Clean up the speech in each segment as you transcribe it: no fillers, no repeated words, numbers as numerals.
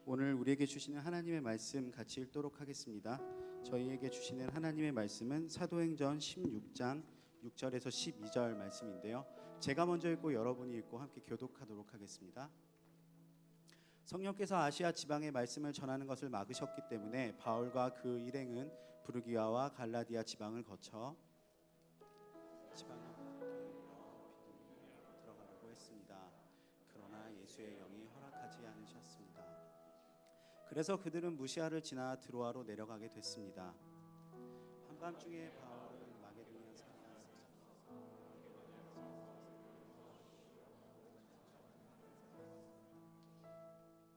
오늘 우리에게 주시는 하나님의 말씀 같이 읽도록 하겠습니다. 저희에게 주시는 하나님의 말씀은 사도행전 16장 6절에서 12절 말씀인데요. 제가 먼저 읽고 여러분이 읽고 함께 교독하도록 하겠습니다. 성령께서 아시아 지방의 말씀을 전하는 것을 막으셨기 때문에 바울과 그 일행은 부르기아와 갈라디아 지방을 거쳐 지방을 들어가려고 했습니다. 그러나 예수의 영이 허락하지 않으셨습니다. 그래서 그들은 무시아를 지나 드로아로 내려가게 됐습니다. 한밤중에 바울은 마게도니아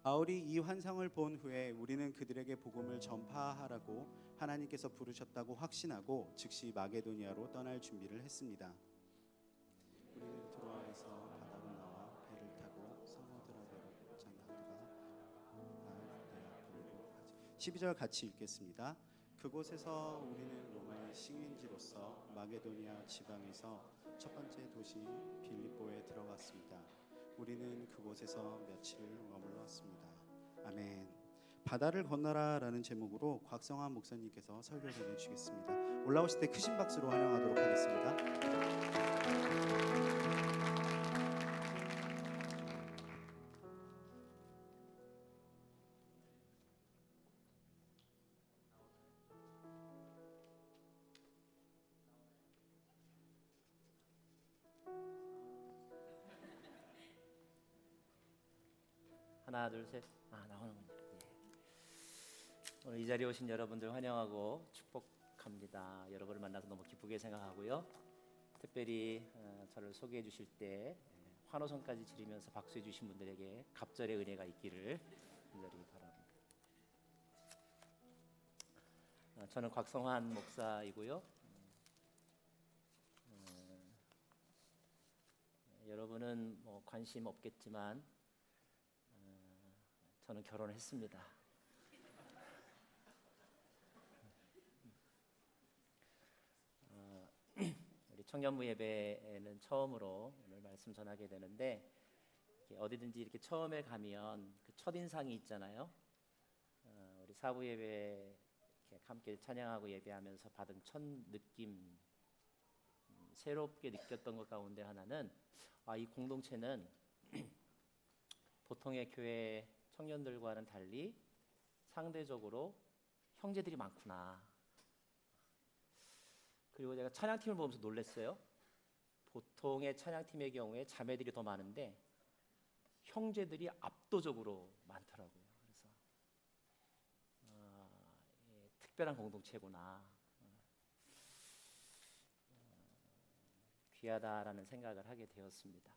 바울이 이 환상을 본 후에 우리는 그들에게 복음을 전파하라고 하나님께서 부르셨다고 확신하고 즉시 마게도니아로 떠날 준비를 했습니다. 우리는 드로아에서 바다로 나와 배를 타고 서머드라베로 곧장 나아가 12절 같이 읽겠습니다. 그곳에서 우리는 로마의 식민지로서 마게도니아 지방에서 첫 번째 도시 빌립보에 들어갔습니다. 우리는 그곳에서 며칠을 머물렀습니다. 아멘. 바다를 건너라라는 제목으로 곽성환 목사님께서 설교를 해주시겠습니다. 올라오실 때 크신 박수로 환영하도록 하겠습니다. 하나 둘 셋. 나오는군요. 오늘 이 자리에 오신 여러분들 환영하고 축복합니다. 여러분을 만나서 너무 기쁘게 생각하고요. 특별히 저를 소개해 주실 때 환호성까지 지르면서 박수해 주신 분들에게 갑절의 은혜가 있기를 간절히 바랍니다. 저는 곽성환 목사이고요. 여러분은 뭐 관심 없겠지만 저는 결혼을 했습니다. 우리 청년부 예배에는 처음으로 오늘 말씀 전하게 되는데, 어디든지 이렇게 처음에 가면 그 첫인상이 있잖아요. 우리 사부 예배 이렇게 함께 찬양하고 예배하면서 받은 첫 느낌, 새롭게 느꼈던 것 가운데 하나는 이 공동체는 보통의 교회 청년들과는 달리 상대적으로 형제들이 많구나. 그리고 제가 찬양팀을 보면서 놀랐어요. 보통의 찬양팀의 경우에 자매들이 더 많은데 형제들이 압도적으로 많더라고요. 그래서 특별한 공동체구나, 귀하다라는 생각을 하게 되었습니다.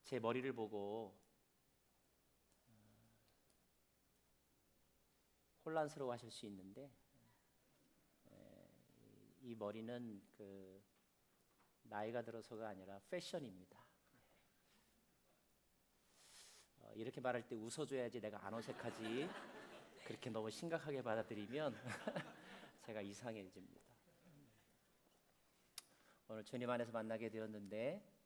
제 머리를 보고 혼란스러워 하실 수 있는데, 이 머리는 그 나이가 들어서가 아니라 패션입니다. 이렇게 말할 때 웃어줘야지 내가 안 어색하지, 그렇게 너무 심각하게 받아들이면 제가 이상해집니다. 오늘 주님 안에서 만나게 되었는데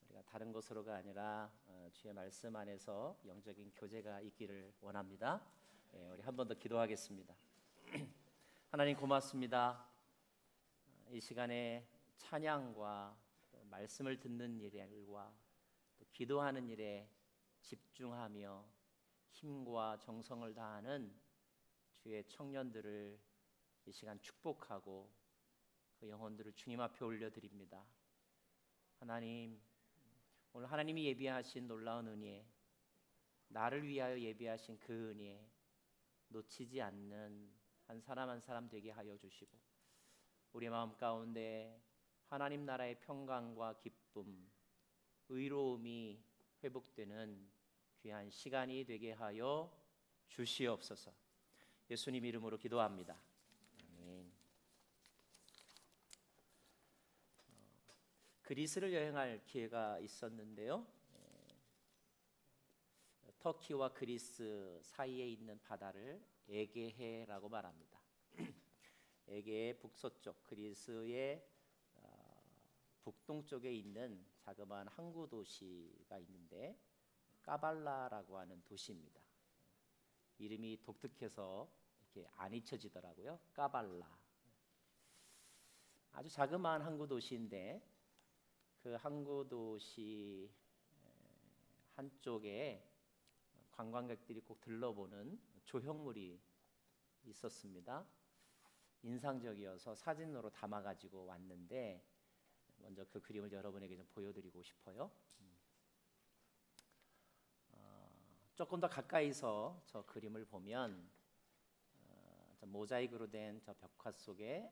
우리가 다른 곳으로가 아니라 주의 말씀 안에서 영적인 교제가 있기를 원합니다. 우리 한 번 더 기도하겠습니다. 하나님 고맙습니다. 이 시간에 찬양과 말씀을 듣는 일과 또 기도하는 일에 집중하며 힘과 정성을 다하는 주의 청년들을 이 시간 축복하고 그 영혼들을 주님 앞에 올려드립니다. 하나님, 오늘 하나님이 예비하신 놀라운 은혜, 나를 위하여 예비하신 그 은혜 놓치지 않는 한 사람 한 사람 되게 하여 주시고, 우리 마음 가운데 하나님 나라의 평강과 기쁨, 의로움이 회복되는 귀한 시간이 되게 하여 주시옵소서. 예수님 이름으로 기도합니다. 아멘. 그리스를 여행할 기회가 있었는데요. 터키와 그리스 사이에 있는 바다를 에게해라고 말합니다. 에게의 북서쪽 그리스의 북동쪽에 있는 자그마한 항구 도시가 있는데 까발라라고 하는 도시입니다. 이름이 독특해서 이렇게 안 잊혀지더라고요. 까발라. 아주 자그마한 항구 도시인데 그 항구 도시 한쪽에 관광객들이 꼭 들러보는 조형물이 있었습니다. 인상적이어서 사진으로 담아가지고 왔는데 먼저 그 그림을 여러분에게 좀 보여드리고 싶어요. 조금 더 가까이서 저 그림을 보면 저 모자이크로 된 저 벽화 속에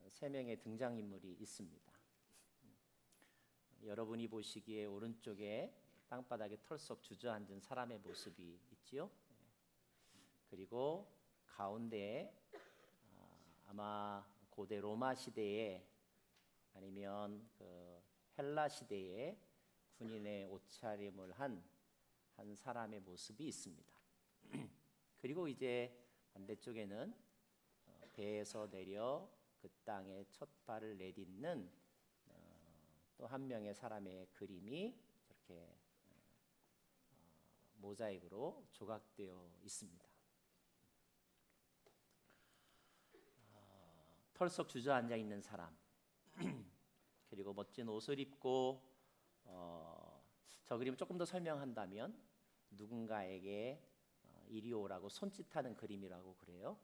세 명의 등장인물이 있습니다. 여러분이 보시기에 오른쪽에 땅바닥에 털썩 주저앉은 사람의 모습이 있지요. 그리고 가운데에 아마 고대 로마 시대에 아니면 그 헬라 시대에 군인의 옷차림을 한 사람의 모습이 있습니다. 그리고 이제 반대쪽에는 배에서 내려 그 땅에 첫 발을 내딛는 또 한 명의 사람의 그림이 이렇게 모자이크로 조각되어 있습니다. 털썩 주저앉아 있는 사람 그리고 멋진 옷을 입고 저 그림을 조금 더 설명한다면 누군가에게 이리 오라고 손짓하는 그림이라고 그래요.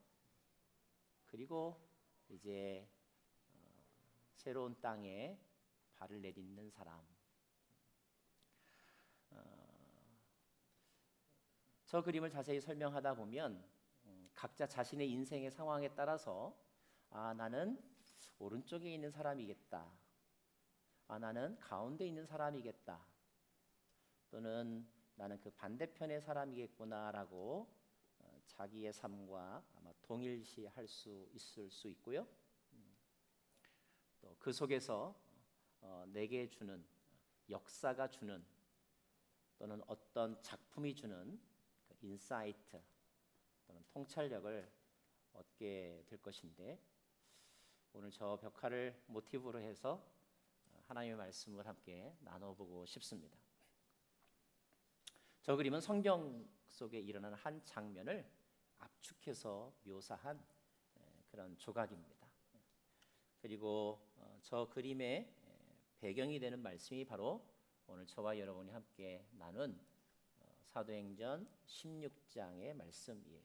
그리고 이제 새로운 땅에 발을 내딛는 사람. 저 그림을 자세히 설명하다 보면 각자 자신의 인생의 상황에 따라서 나는 오른쪽에 있는 사람이겠다. 나는 가운데 있는 사람이겠다. 또는 나는 그 반대편의 사람이겠구나라고 자기의 삶과 아마 동일시할 수 있을 수 있고요. 또 그 속에서 내게 주는 역사가 주는 또는 어떤 작품이 주는 그 인사이트 또는 통찰력을 얻게 될 것인데 오늘 저 벽화를 모티브로 해서 하나님의 말씀을 함께 나눠보고 싶습니다. 저 그림은 성경 속에 일어나는 한 장면을 압축해서 묘사한 그런 조각입니다. 그리고 저 그림의 배경이 되는 말씀이 바로 오늘 저와 여러분이 함께 나눈 사도행전 16장의 말씀이에요.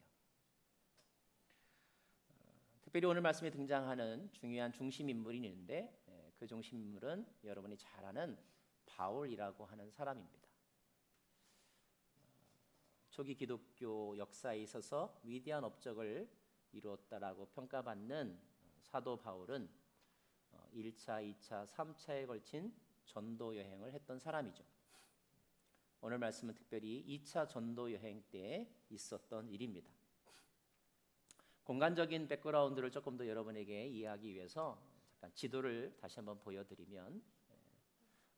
특별히 오늘 말씀에 등장하는 중요한 중심인물이 있는데 그 중심인물은 여러분이 잘 아는 바울이라고 하는 사람입니다. 초기 기독교 역사에 있어서 위대한 업적을 이루었다라고 평가받는 사도 바울은 1차, 2차, 3차에 걸친 전도 여행을 했던 사람이죠. 오늘 말씀은 특별히 2차 전도 여행 때 있었던 일입니다. 공간적인 백그라운드를 조금 더 여러분에게 이해하기 위해서 잠깐 지도를 다시 한번 보여드리면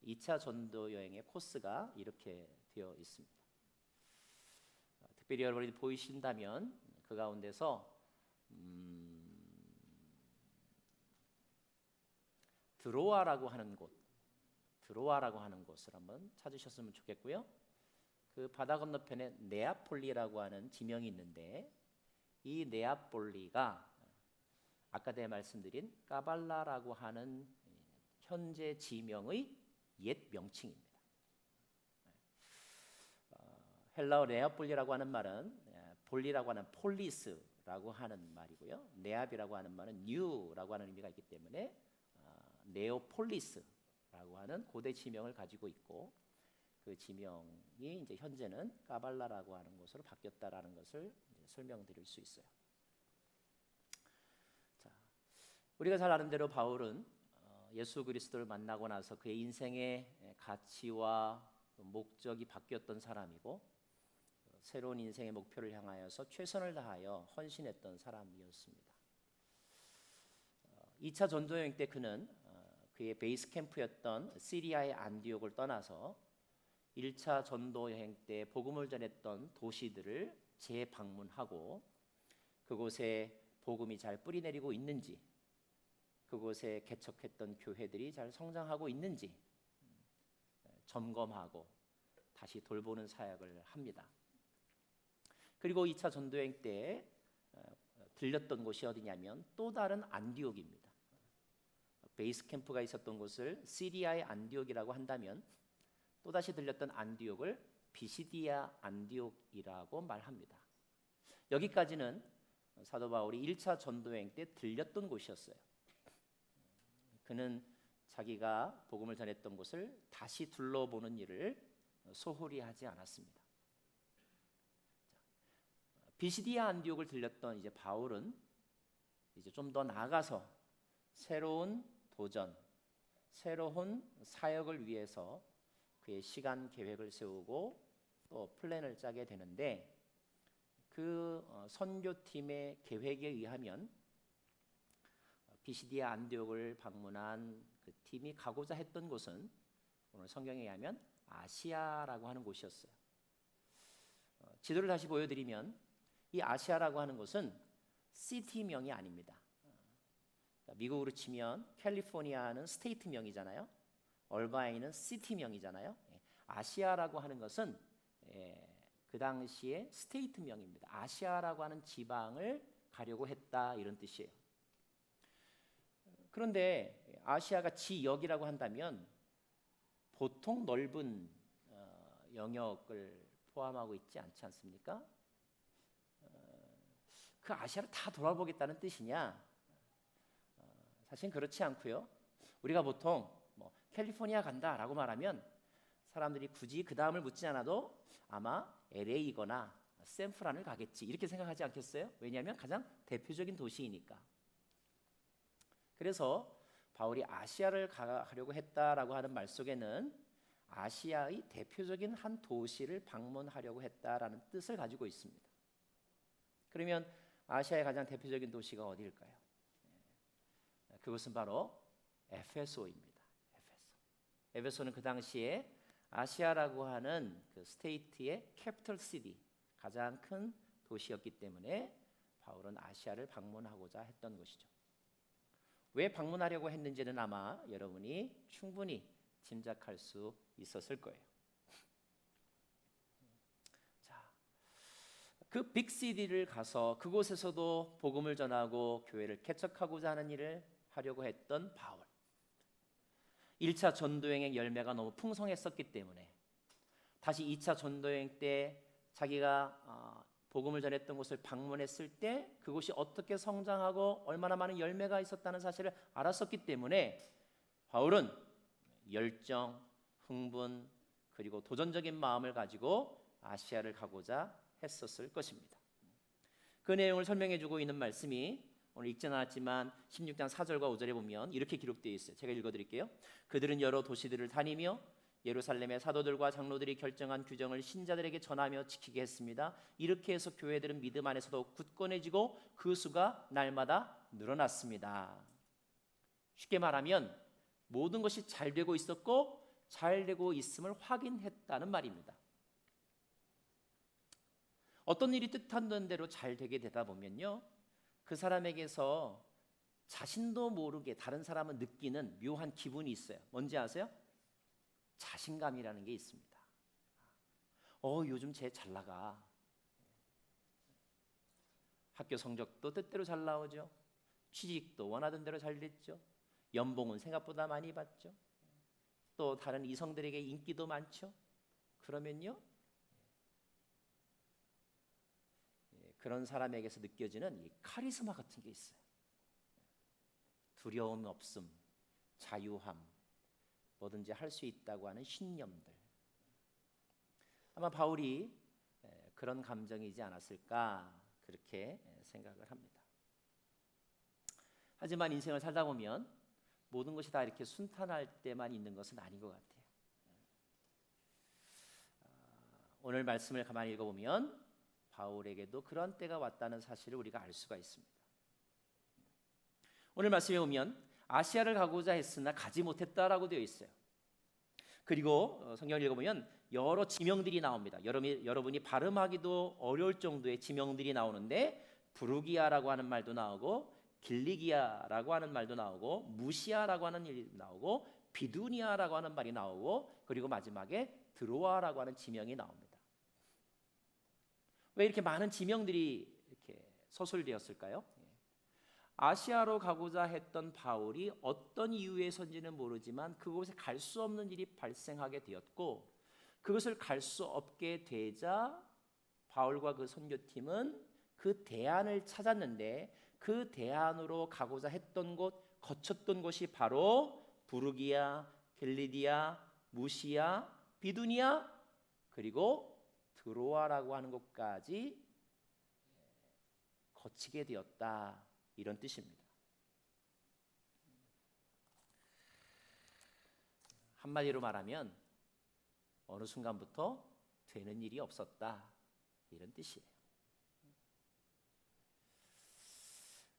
2차 전도 여행의 코스가 이렇게 되어 있습니다. 특별히 여러분이 보이신다면 그 가운데서 드로아라고 하는 곳을 한번 찾으셨으면 좋겠고요. 그 바다 건너편에 네아폴리라고 하는 지명이 있는데 이 네아폴리가 아까 내가 말씀드린 까발라라고 하는 현재 지명의 옛 명칭입니다. 헬라어 네아폴리라고 하는 말은 볼리라고 하는 폴리스라고 하는 말이고요. 네압이라고 하는 말은 뉴라고 하는 의미가 있기 때문에 네오폴리스라고 하는 고대 지명을 가지고 있고 그 지명이 이제 현재는 까발라라고 하는 곳으로 바뀌었다라는 것을 설명드릴 수 있어요. 자, 우리가 잘 아는 대로 바울은 예수 그리스도를 만나고 나서 그의 인생의 가치와 목적이 바뀌었던 사람이고 새로운 인생의 목표를 향하여서 최선을 다하여 헌신했던 사람이었습니다. 2차 전도 여행 때 그는 그의 베이스 캠프였던 시리아의 안디옥을 떠나서 1차 전도 여행 때 복음을 전했던 도시들을 재방문하고 그곳에 복음이 잘 뿌리내리고 있는지 그곳에 개척했던 교회들이 잘 성장하고 있는지 점검하고 다시 돌보는 사역을 합니다. 그리고 2차 전도여행 때 들렸던 곳이 어디냐면 또 다른 안디옥입니다. 베이스 캠프가 있었던 곳을 시리아의 안디옥이라고 한다면 또다시 들렸던 안디옥을 비시디아 안디옥이라고 말합니다. 여기까지는 사도 바울이 1차 전도여행 때 들렸던 곳이었어요. 그는 자기가 복음을 전했던 곳을 다시 둘러보는 일을 소홀히 하지 않았습니다. 비시디아 안디옥을 들렸던 이제 바울은 이제 좀 더 나아가서 새로운 도전, 새로운 사역을 위해서 그의 시간 계획을 세우고 또 플랜을 짜게 되는데 그 선교팀의 계획에 의하면 비시디아 안디옥을 방문한 그 팀이 가고자 했던 곳은 오늘 성경에 의하면 아시아라고 하는 곳이었어요. 지도를 다시 보여드리면 이 아시아라고 하는 곳은 시티명이 아닙니다. 미국으로 치면 캘리포니아는 스테이트명이잖아요. 얼바인은 시티명이잖아요. 아시아라고 하는 것은 그 당시에 스테이트명입니다. 아시아라고 하는 지방을 가려고 했다 이런 뜻이에요. 그런데 아시아가 지역이라고 한다면 보통 넓은 영역을 포함하고 있지 않지 않습니까? 그 아시아를 다 돌아보겠다는 뜻이냐? 사실 그렇지 않고요. 우리가 보통 뭐 캘리포니아 간다라고 말하면 사람들이 굳이 그 다음을 묻지 않아도 아마 LA거나 샌프란을 가겠지 이렇게 생각하지 않겠어요? 왜냐하면 가장 대표적인 도시이니까. 그래서 바울이 아시아를 가려고 했다라고 하는 말 속에는 아시아의 대표적인 한 도시를 방문하려고 했다라는 뜻을 가지고 있습니다. 그러면 아시아의 가장 대표적인 도시가 어디일까요? 그것은 바로 에페소입니다. 에페소는 그 당시에 아시아라고 하는 그 스테이트의 캐피털 시티, 가장 큰 도시였기 때문에 바울은 아시아를 방문하고자 했던 것이죠. 왜 방문하려고 했는지는 아마 여러분이 충분히 짐작할 수 있었을 거예요. 자, 그 빅시티를 가서 그곳에서도 복음을 전하고 교회를 개척하고자 하는 일을 하려고 했던 바울. 1차 전도여행의 열매가 너무 풍성했었기 때문에 다시 2차 전도여행 때 자기가 복음을 전했던 곳을 방문했을 때 그곳이 어떻게 성장하고 얼마나 많은 열매가 있었다는 사실을 알았었기 때문에 바울은 열정, 흥분 그리고 도전적인 마음을 가지고 아시아를 가고자 했었을 것입니다. 그 내용을 설명해주고 있는 말씀이 오늘 읽지 않았지만 16장 4절과 5절에 보면 이렇게 기록되어 있어요. 제가 읽어드릴게요. 그들은 여러 도시들을 다니며 예루살렘의 사도들과 장로들이 결정한 규정을 신자들에게 전하며 지키게 했습니다. 이렇게 해서 교회들은 믿음 안에서도 굳건해지고 그 수가 날마다 늘어났습니다. 쉽게 말하면 모든 것이 잘 되고 있었고 잘 되고 있음을 확인했다는 말입니다. 어떤 일이 뜻하는 대로 잘 되게 되다 보면요, 그 사람에게서 자신도 모르게 다른 사람은 느끼는 묘한 기분이 있어요. 뭔지 아세요? 자신감이라는 게 있습니다. 요즘 쟤 잘 나가. 학교 성적도 뜻대로 잘 나오죠. 취직도 원하던 대로 잘 됐죠. 연봉은 생각보다 많이 받죠. 또 다른 이성들에게 인기도 많죠. 그러면요, 그런 사람에게서 느껴지는 이 카리스마 같은 게 있어요. 두려움 없음, 자유함, 뭐든지 할 수 있다고 하는 신념들. 아마 바울이 그런 감정이지 않았을까 그렇게 생각을 합니다. 하지만 인생을 살다 보면 모든 것이 다 이렇게 순탄할 때만 있는 것은 아닌 것 같아요. 오늘 말씀을 가만히 읽어보면 바울에게도 그런 때가 왔다는 사실을 우리가 알 수가 있습니다. 오늘 말씀에 보면 아시아를 가고자 했으나 가지 못했다라고 되어 있어요. 그리고 성경을 읽어보면 여러 지명들이 나옵니다. 여러분이 발음하기도 어려울 정도의 지명들이 나오는데 부르기아라고 하는 말도 나오고 길리기아라고 하는 말도 나오고 무시아라고 하는 일이 나오고 비두니아라고 하는 말이 나오고 그리고 마지막에 드로아라고 하는 지명이 나옵니다. 왜 이렇게 많은 지명들이 이렇게 서술되었을까요? 아시아로 가고자 했던 바울이 어떤 이유에서인지는 모르지만 그곳에 갈 수 없는 일이 발생하게 되었고 그것을 갈 수 없게 되자 바울과 그 선교팀은 그 대안을 찾았는데 그 대안으로 가고자 했던 곳, 거쳤던 곳이 바로 부르기아, 길리디아, 무시아, 비두니아 그리고 드로아라고 하는 곳까지 거치게 되었다. 이런 뜻입니다. 한마디로 말하면 어느 순간부터 되는 일이 없었다. 이런 뜻이에요.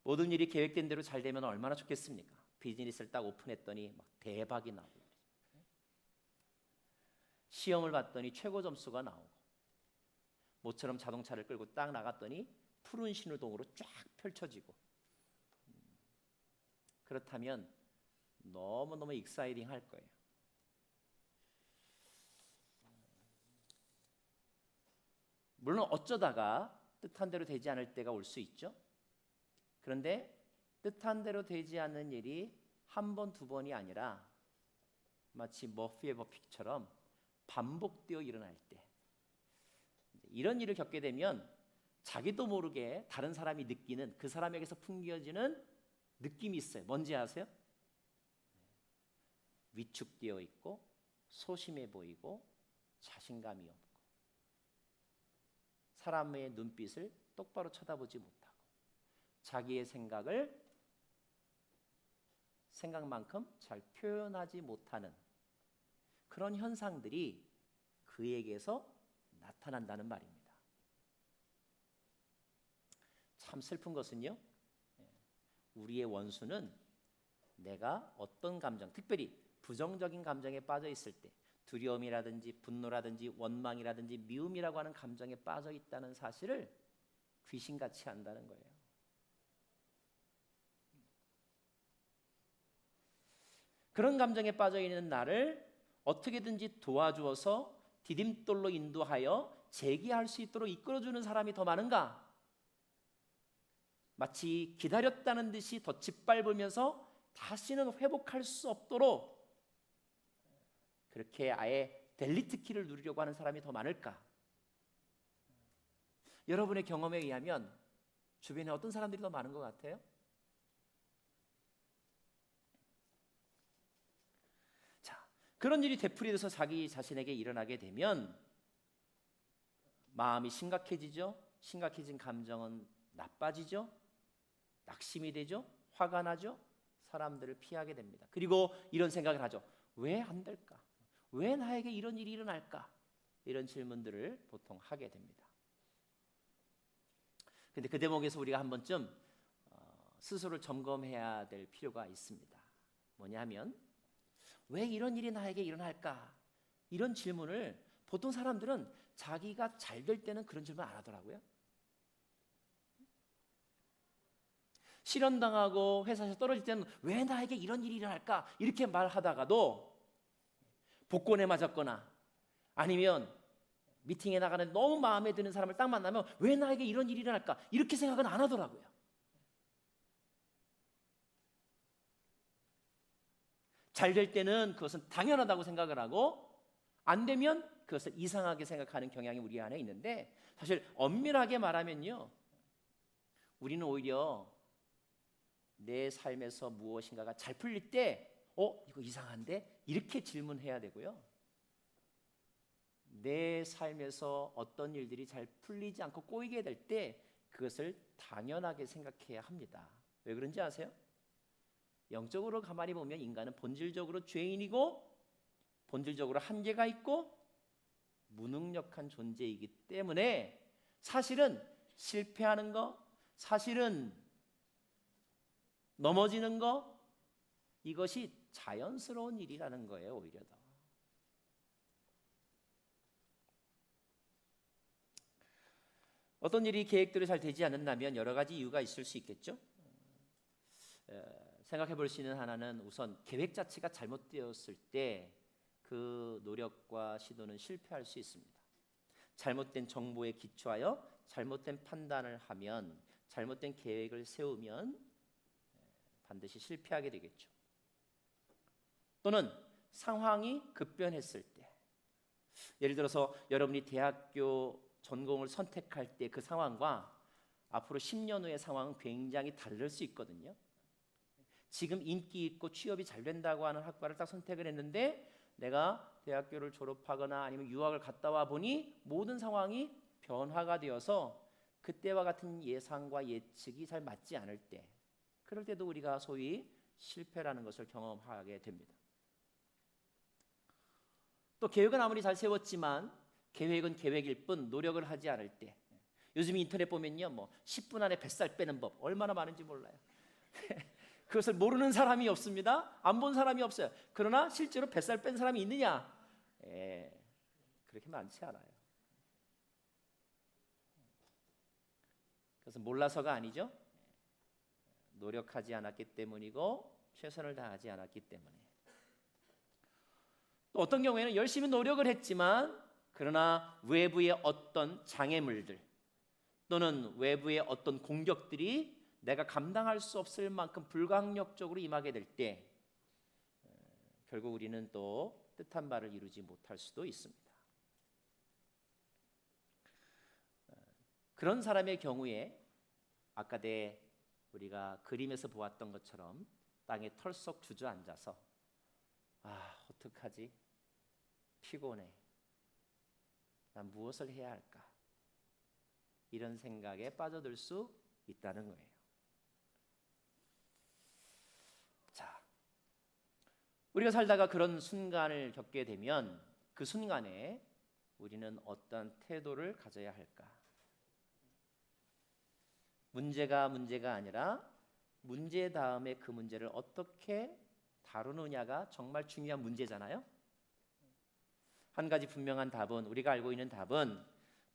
모든 일이 계획된 대로 잘 되면 얼마나 좋겠습니까? 비즈니스를 딱 오픈했더니 막 대박이 나고 시험을 봤더니 최고 점수가 나오고 모처럼 자동차를 끌고 딱 나갔더니 푸른 신호등으로 쫙 펼쳐지고 그렇다면 너무너무 익사이팅 할 거예요. 물론 어쩌다가 뜻한 대로 되지 않을 때가 올 수 있죠. 그런데 뜻한 대로 되지 않는 일이 한 번, 두 번이 아니라 마치 머피의 법칙처럼 반복되어 일어날 때 이런 일을 겪게 되면 자기도 모르게 다른 사람이 느끼는 그 사람에게서 풍겨지는 느낌이 있어요. 뭔지 아세요? 위축되어 있고 소심해 보이고 자신감이 없고 사람의 눈빛을 똑바로 쳐다보지 못하고 자기의 생각만큼 잘 표현하지 못하는 그런 현상들이 그에게서 나타난다는 말입니다. 참 슬픈 것은요, 우리의 원수는 내가 어떤 감정, 특별히 부정적인 감정에 빠져 있을 때 두려움이라든지 분노라든지 원망이라든지 미움이라고 하는 감정에 빠져 있다는 사실을 귀신같이 안다는 거예요. 그런 감정에 빠져 있는 나를 어떻게든지 도와주어서 디딤돌로 인도하여 재기할 수 있도록 이끌어주는 사람이 더 많은가? 마치 기다렸다는 듯이 더 짓밟으면서 다시는 회복할 수 없도록 그렇게 아예 델리트 키를 누리려고 하는 사람이 더 많을까? 여러분의 경험에 의하면 주변에 어떤 사람들이 더 많은 것 같아요? 자, 그런 일이 되풀이돼서 자기 자신에게 일어나게 되면 마음이 심각해지죠. 심각해진 감정은 나빠지죠. 낙심이 되죠. 화가 나죠. 사람들을 피하게 됩니다. 그리고 이런 생각을 하죠. 왜 안 될까? 왜 나에게 이런 일이 일어날까? 이런 질문들을 보통 하게 됩니다. 근데 그 대목에서 우리가 한 번쯤 스스로를 점검해야 될 필요가 있습니다. 뭐냐면 왜 이런 일이 나에게 일어날까? 이런 질문을 보통 사람들은 자기가 잘 될 때는 그런 질문 안 하더라고요. 실현당하고 회사에서 떨어질 때는 왜 나에게 이런 일이 일어날까? 이렇게 말하다가도 복권에 맞았거나 아니면 미팅에 나가는 너무 마음에 드는 사람을 딱 만나면 왜 나에게 이런 일이 일어날까? 이렇게 생각은 안 하더라고요. 잘 될 때는 그것은 당연하다고 생각을 하고 안 되면 그것을 이상하게 생각하는 경향이 우리 안에 있는데 사실 엄밀하게 말하면요. 우리는 오히려 내 삶에서 무엇인가가 잘 풀릴 때 이거 이상한데? 이렇게 질문해야 되고요. 내 삶에서 어떤 일들이 잘 풀리지 않고 꼬이게 될 때 그것을 당연하게 생각해야 합니다. 왜 그런지 아세요? 영적으로 가만히 보면 인간은 본질적으로 죄인이고 본질적으로 한계가 있고 무능력한 존재이기 때문에 사실은 실패하는 거, 사실은 넘어지는 거 이것이 자연스러운 일이라는 거예요. 오히려 더. 어떤 일이 계획대로 잘 되지 않는다면 여러 가지 이유가 있을 수 있겠죠. 생각해 볼 수 있는 하나는 우선 계획 자체가 잘못되었을 때 그 노력과 시도는 실패할 수 있습니다. 잘못된 정보에 기초하여 잘못된 판단을 하면, 잘못된 계획을 세우면 반드시 실패하게 되겠죠. 또는 상황이 급변했을 때, 예를 들어서 여러분이 대학교 전공을 선택할 때 그 상황과 앞으로 10년 후의 상황은 굉장히 다를 수 있거든요. 지금 인기 있고 취업이 잘 된다고 하는 학과를 딱 선택을 했는데 내가 대학교를 졸업하거나 아니면 유학을 갔다 와 보니 모든 상황이 변화가 되어서 그때와 같은 예상과 예측이 잘 맞지 않을 때, 그럴 때도 우리가 소위 실패라는 것을 경험하게 됩니다. 또 계획은 아무리 잘 세웠지만 계획은 계획일 뿐 노력을 하지 않을 때, 요즘 인터넷 보면요, 뭐 10분 안에 뱃살 빼는 법 얼마나 많은지 몰라요. 그것을 모르는 사람이 없습니다. 안 본 사람이 없어요. 그러나 실제로 뱃살 뺀 사람이 있느냐? 그렇게 많지 않아요. 그래서 몰라서가 아니죠. 노력하지 않았기 때문이고 최선을 다하지 않았기 때문에. 또 어떤 경우에는 열심히 노력을 했지만 그러나 외부의 어떤 장애물들 또는 외부의 어떤 공격들이 내가 감당할 수 없을 만큼 불가항력적으로 임하게 될 때 결국 우리는 또 뜻한 바를 이루지 못할 수도 있습니다. 그런 사람의 경우에 아까 우리가 그림에서 보았던 것처럼 땅에 털썩 주저앉아서 어떡하지? 피곤해. 난 무엇을 해야 할까? 이런 생각에 빠져들 수 있다는 거예요. 자, 우리가 살다가 그런 순간을 겪게 되면 그 순간에 우리는 어떤 태도를 가져야 할까? 문제가 아니라 문제 다음에 그 문제를 어떻게 다루느냐가 정말 중요한 문제잖아요. 한 가지 분명한 답은, 우리가 알고 있는 답은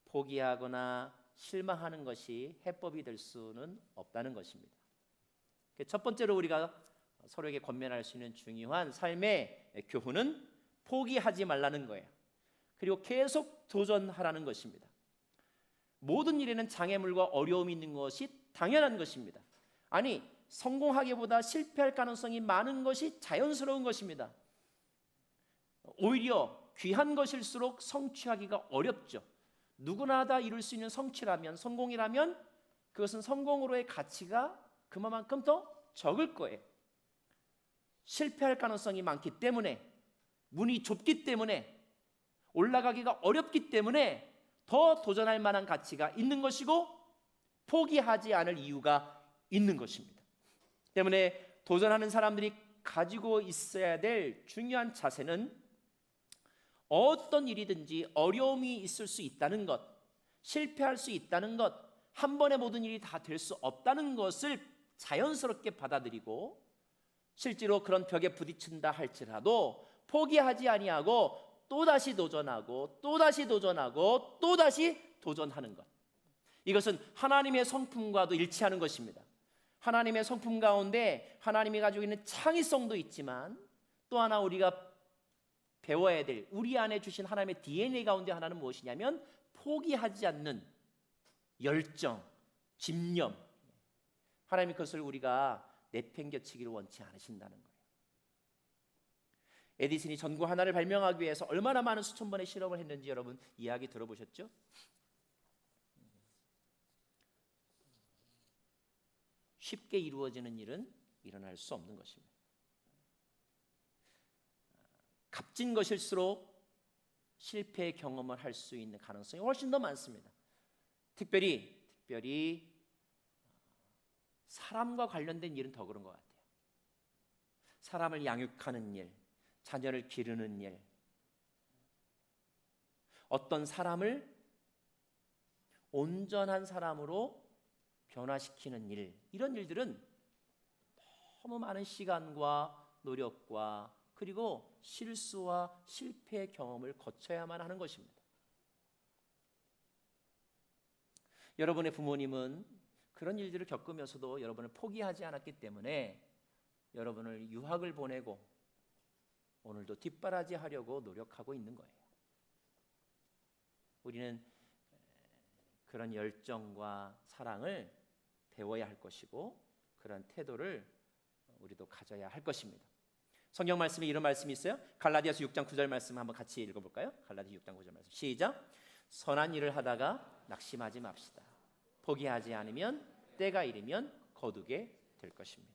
포기하거나 실망하는 것이 해법이 될 수는 없다는 것입니다. 첫 번째로 우리가 서로에게 권면할 수 있는 중요한 삶의 교훈은 포기하지 말라는 거예요. 그리고 계속 도전하라는 것입니다. 모든 일에는 장애물과 어려움이 있는 것이 당연한 것입니다. 아니, 성공하기보다 실패할 가능성이 많은 것이 자연스러운 것입니다. 오히려 귀한 것일수록 성취하기가 어렵죠. 누구나 다 이룰 수 있는 성취라면, 성공이라면 그것은 성공으로의 가치가 그만큼 더 적을 거예요. 실패할 가능성이 많기 때문에, 문이 좁기 때문에, 올라가기가 어렵기 때문에 더 도전할 만한 가치가 있는 것이고 포기하지 않을 이유가 있는 것입니다. 때문에 도전하는 사람들이 가지고 있어야 될 중요한 자세는 어떤 일이든지 어려움이 있을 수 있다는 것, 실패할 수 있다는 것, 한 번에 모든 일이 다 될 수 없다는 것을 자연스럽게 받아들이고 실제로 그런 벽에 부딪힌다 할지라도 포기하지 아니하고 또다시 도전하고 또다시 도전하고 또다시 도전하는 것, 이것은 하나님의 성품과도 일치하는 것입니다. 하나님의 성품 가운데 하나님이 가지고 있는 창의성도 있지만 또 하나 우리가 배워야 될 우리 안에 주신 하나님의 DNA 가운데 하나는 무엇이냐면 포기하지 않는 열정, 집념. 하나님이 그것을 우리가 내팽겨치기를 원치 않으신다는 거예요. 에디슨이 전구 하나를 발명하기 위해서 얼마나 많은 수천 번의 실험을 했는지 여러분 이야기 들어보셨죠? 쉽게 이루어지는 일은 일어날 수 없는 것입니다. 값진 것일수록 실패의 경험을 할 수 있는 가능성이 훨씬 더 많습니다. 특별히 사람과 관련된 일은 더 그런 것 같아요. 사람을 양육하는 일, 자녀를 기르는 일, 어떤 사람을 온전한 사람으로 변화시키는 일, 이런 일들은 너무 많은 시간과 노력과 그리고 실수와 실패의 경험을 거쳐야만 하는 것입니다. 여러분의 부모님은 그런 일들을 겪으면서도 여러분을 포기하지 않았기 때문에 여러분을 유학을 보내고 오늘도 뒷바라지 하려고 노력하고 있는 거예요. 우리는 그런 열정과 사랑을 배워야 할 것이고 그런 태도를 우리도 가져야 할 것입니다. 성경 말씀에 이런 말씀이 있어요. 갈라디아서 6장 9절 말씀 한번 같이 읽어볼까요? 갈라디아 6장 9절 말씀 시작. 선한 일을 하다가 낙심하지 맙시다. 포기하지 않으면 때가 이르면 거두게 될 것입니다.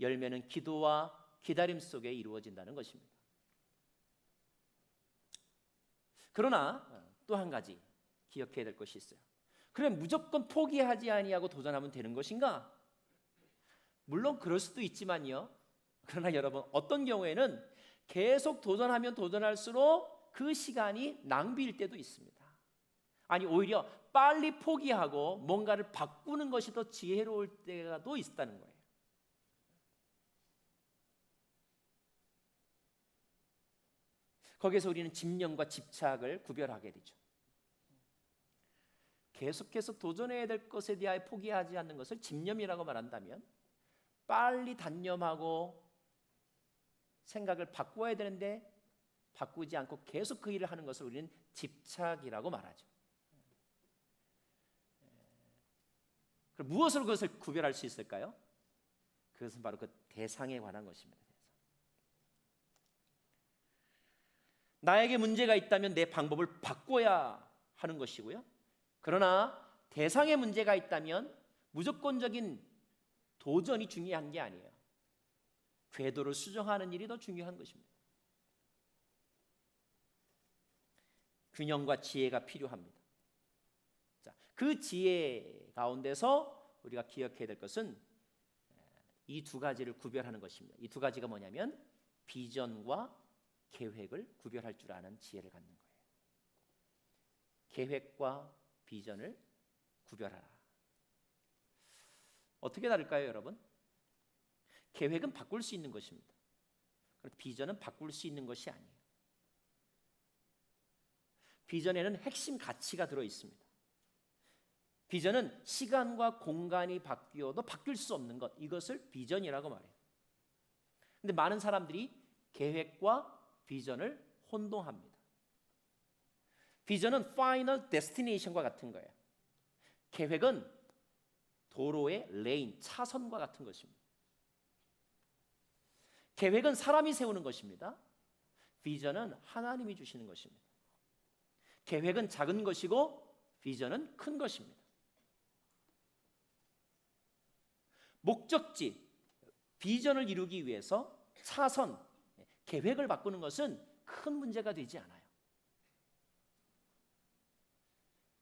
열매는 기도와 기다림 속에 이루어진다는 것입니다. 그러나 또 한 가지 기억해야 될 것이 있어요. 그래 무조건 포기하지 아니하고 도전하면 되는 것인가? 물론 그럴 수도 있지만요. 그러나 여러분 어떤 경우에는 계속 도전하면 도전할수록 그 시간이 낭비일 때도 있습니다. 아니 오히려 빨리 포기하고 뭔가를 바꾸는 것이 더 지혜로울 때가 또 있다는 거예요. 거기서 우리는 집념과 집착을 구별하게 되죠. 계속해서 도전해야 될 것에 대하여 포기하지 않는 것을 집념이라고 말한다면 빨리 단념하고 생각을 바꾸어야 되는데 바꾸지 않고 계속 그 일을 하는 것을 우리는 집착이라고 말하죠. 그럼 무엇으로 그것을 구별할 수 있을까요? 그것은 바로 그 대상에 관한 것입니다. 나에게 문제가 있다면 내 방법을 바꿔야 하는 것이고요. 그러나 대상에 문제가 있다면 무조건적인 도전이 중요한 게 아니에요. 궤도를 수정하는 일이 더 중요한 것입니다. 균형과 지혜가 필요합니다. 자, 그 지혜 가운데서 우리가 기억해야 될 것은 이 두 가지를 구별하는 것입니다. 이 두 가지가 뭐냐면 비전과 계획을 구별할 줄 아는 지혜를 갖는 거예요. 계획과 비전을 구별하라. 어떻게 다를까요, 여러분? 계획은 바꿀 수 있는 것입니다. 그런데 비전은 바꿀 수 있는 것이 아니에요. 비전에는 핵심 가치가 들어 있습니다. 비전은 시간과 공간이 바뀌어도 바뀔 수 없는 것, 이것을 비전이라고 말해요. 그런데 많은 사람들이 계획과 비전을 혼동합니다. 비전은 final destination과 같은 거예요. 계획은 도로의 레인, 차선과 같은 것입니다. 계획은 사람이 세우는 것입니다. 비전은 하나님이 주시는 것입니다. 계획은 작은 것이고 비전은 큰 것입니다. 목적지, 비전을 이루기 위해서 차선, 계획을 바꾸는 것은 큰 문제가 되지 않아요.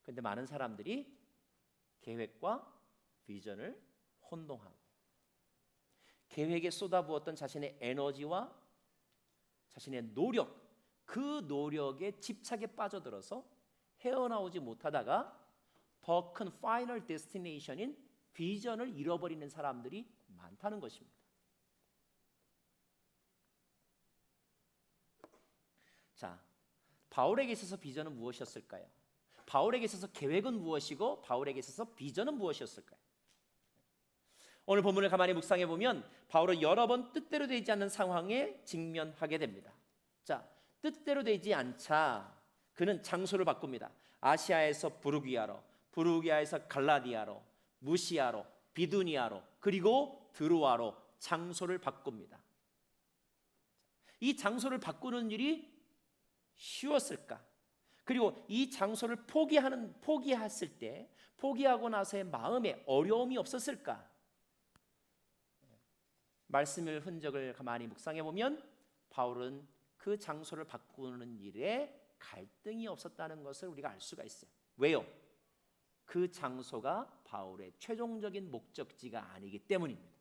그런데 많은 사람들이 계획과 비전을 혼동하고 계획에 쏟아부었던 자신의 에너지와 자신의 노력, 그 노력에 집착에 빠져들어서 헤어나오지 못하다가 더 큰 파이널 데스티네이션인 비전을 잃어버리는 사람들이 많다는 것입니다. 자, 바울에게 있어서 비전은 무엇이었을까요? 바울에게 있어서 계획은 무엇이고 바울에게 있어서 비전은 무엇이었을까요? 오늘 본문을 가만히 묵상해 보면 바울은 여러 번 뜻대로 되지 않는 상황에 직면하게 됩니다. 자, 뜻대로 되지 않자 그는 장소를 바꿉니다. 아시아에서 부르기아로, 부르기아에서 갈라디아로, 무시아로, 비두니아로, 그리고 드로아로 장소를 바꿉니다. 이 장소를 바꾸는 일이 쉬웠을까? 그리고 이 장소를 포기했을 때 포기하고 나서의 마음에 어려움이 없었을까? 말씀을 흔적을 가만히 묵상해 보면 바울은 그 장소를 바꾸는 일에 갈등이 없었다는 것을 우리가 알 수가 있어요. 왜요? 그 장소가 바울의 최종적인 목적지가 아니기 때문입니다.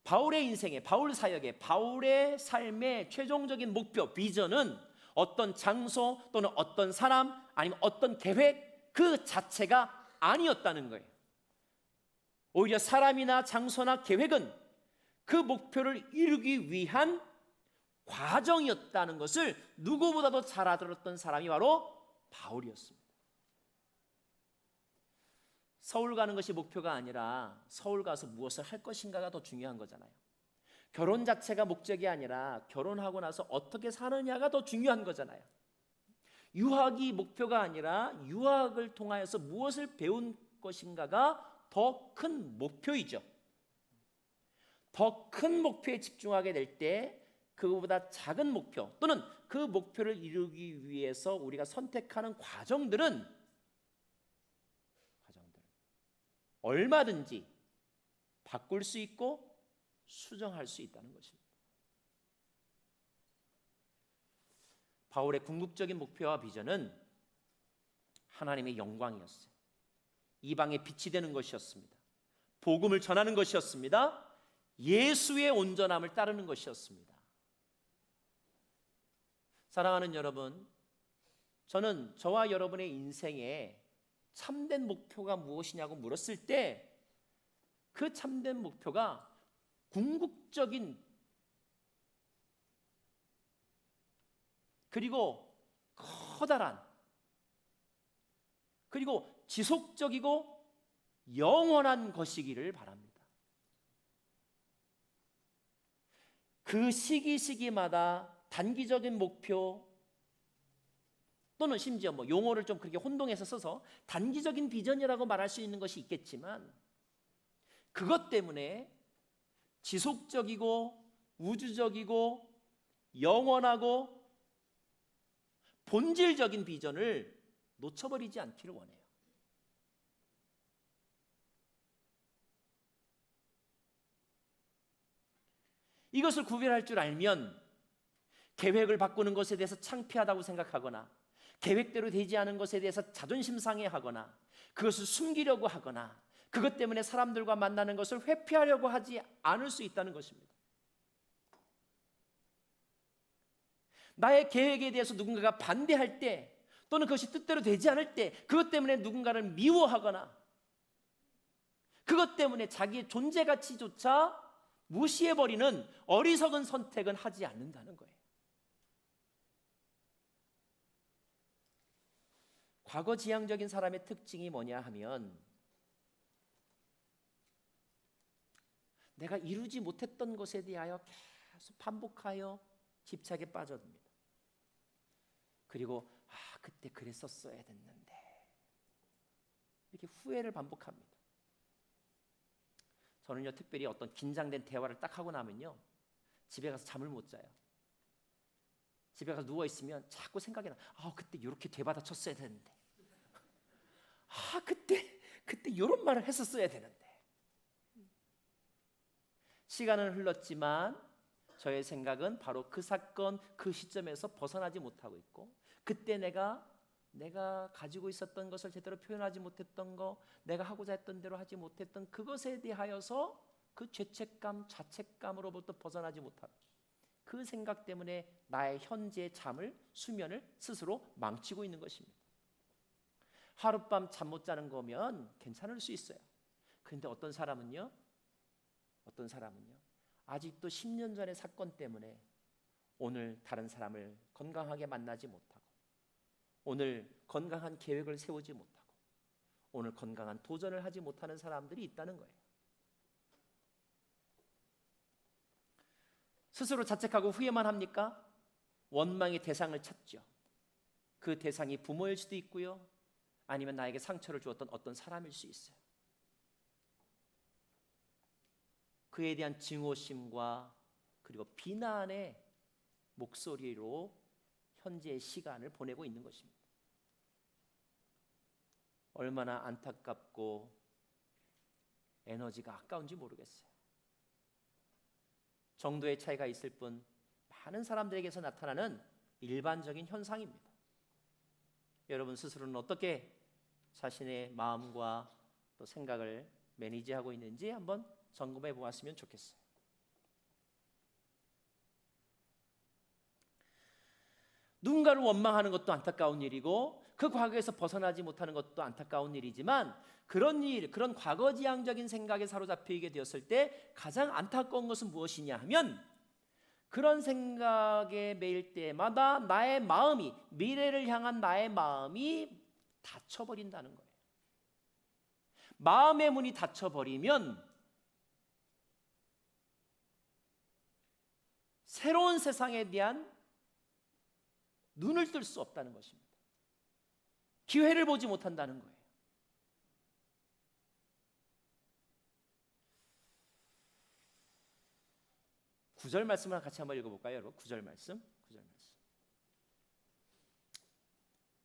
바울의 인생에, 바울 사역에, 바울의 삶의 최종적인 목표, 비전은 어떤 장소 또는 어떤 사람 아니면 어떤 계획 그 자체가 아니었다는 거예요. 오히려 사람이나 장소나 계획은 그 목표를 이루기 위한 과정이었다는 것을 누구보다도 잘 알아들었던 사람이 바로 바울이었습니다. 서울 가는 것이 목표가 아니라 서울 가서 무엇을 할 것인가가 더 중요한 거잖아요. 결혼 자체가 목적이 아니라 결혼하고 나서 어떻게 사느냐가 더 중요한 거잖아요. 유학이 목표가 아니라 유학을 통하여서 무엇을 배운 것인가가 더 큰 목표이죠. 더 큰 목표에 집중하게 될 때 그거보다 작은 목표 또는 그 목표를 이루기 위해서 우리가 선택하는 과정들은 얼마든지 바꿀 수 있고 수정할 수 있다는 것입니다. 바울의 궁극적인 목표와 비전은 하나님의 영광이었어요. 이방의 빛이 되는 것이었습니다. 복음을 전하는 것이었습니다. 예수의 온전함을 따르는 것이었습니다. 사랑하는 여러분, 저는 저와 여러분의 인생에 참된 목표가 무엇이냐고 물었을 때 그 참된 목표가 궁극적인 그리고 커다란 그리고 지속적이고 영원한 것이기를 바랍니다. 그 시기마다 단기적인 목표 또는 심지어 용어를 좀 그렇게 혼동해서 써서 단기적인 비전이라고 말할 수 있는 것이 있겠지만 그것 때문에 지속적이고 우주적이고 영원하고 본질적인 비전을 놓쳐버리지 않기를 원해요. 이것을 구별할 줄 알면 계획을 바꾸는 것에 대해서 창피하다고 생각하거나 계획대로 되지 않은 것에 대해서 자존심 상해하거나 그것을 숨기려고 하거나 그것 때문에 사람들과 만나는 것을 회피하려고 하지 않을 수 있다는 것입니다. 나의 계획에 대해서 누군가가 반대할 때 또는 그것이 뜻대로 되지 않을 때 그것 때문에 누군가를 미워하거나 그것 때문에 자기의 존재 가치조차 무시해버리는 어리석은 선택은 하지 않는다는 거예요. 과거지향적인 사람의 특징이 뭐냐 하면 내가 이루지 못했던 것에 대하여 계속 반복하여 집착에 빠져듭니다. 그리고 그때 그랬었어야 됐는데 이렇게 후회를 반복합니다. 저는요 특별히 어떤 긴장된 대화를 딱 하고 나면요 집에 가서 잠을 못 자요. 집에 가서 누워 있으면 자꾸 생각이 나. 그때 이렇게 되받아 쳤어야 되는데. 그때 이런 말을 했었어야 되는데. 시간은 흘렀지만 저의 생각은 바로 그 사건 그 시점에서 벗어나지 못하고 있고 그때 내가 가지고 있었던 것을 제대로 표현하지 못했던 거 내가 하고자 했던 대로 하지 못했던 그것에 대하여서 그 죄책감 자책감으로부터 벗어나지 못하고 그 생각 때문에 나의 현재의 수면을 스스로 망치고 있는 것입니다. 하룻밤 잠 못 자는 거면 괜찮을 수 있어요. 그런데 어떤 사람은요 아직도 10년 전의 사건 때문에 오늘 다른 사람을 건강하게 만나지 못하고 오늘 건강한 계획을 세우지 못하고 오늘 건강한 도전을 하지 못하는 사람들이 있다는 거예요. 스스로 자책하고 후회만 합니까? 원망의 대상을 찾죠. 그 대상이 부모일 수도 있고요. 아니면 나에게 상처를 주었던 어떤 사람일 수 있어요. 그에 대한 증오심과 그리고 비난의 목소리로 현재의 시간을 보내고 있는 것입니다. 얼마나 안타깝고 에너지가 아까운지 모르겠어요. 정도의 차이가 있을 뿐 많은 사람들에게서 나타나는 일반적인 현상입니다. 여러분 스스로는 어떻게 자신의 마음과 또 생각을 매니지하고 있는지 한번 점검해 보았으면 좋겠어요. 누군가를 원망하는 것도 안타까운 일이고 그 과거에서 벗어나지 못하는 것도 안타까운 일이지만 그런 과거지향적인 생각에 사로잡히게 되었을 때 가장 안타까운 것은 무엇이냐 하면 그런 생각에 매일 때마다 나의 마음이 미래를 향한 나의 마음이 닫혀버린다는 거예요. 마음의 문이 닫혀버리면 새로운 세상에 대한 눈을 뜰 수 없다는 것입니다. 기회를 보지 못한다는 거예요. 구절 말씀을 같이 한번 읽어볼까요, 여러분? 구절 말씀.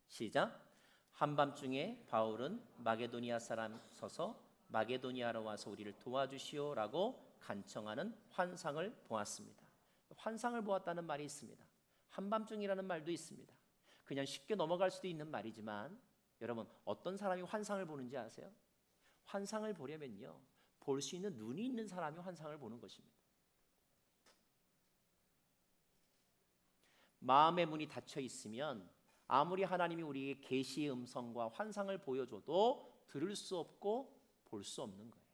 시작. 한밤중에 바울은 마게도니아 사람 서서 마게도니아로 와서 우리를 도와주시오라고 간청하는 환상을 보았습니다. 환상을 보았다는 말이 있습니다. 한밤중이라는 말도 있습니다. 그냥 쉽게 넘어갈 수도 있는 말이지만 여러분, 어떤 사람이 환상을 보는지 아세요? 환상을 보려면요, 볼 수 있는 눈이 있는 사람이 환상을 보는 것입니다. 마음의 문이 닫혀 있으면 아무리 하나님이 우리에게 계시의 음성과 환상을 보여줘도 들을 수 없고 볼 수 없는 거예요.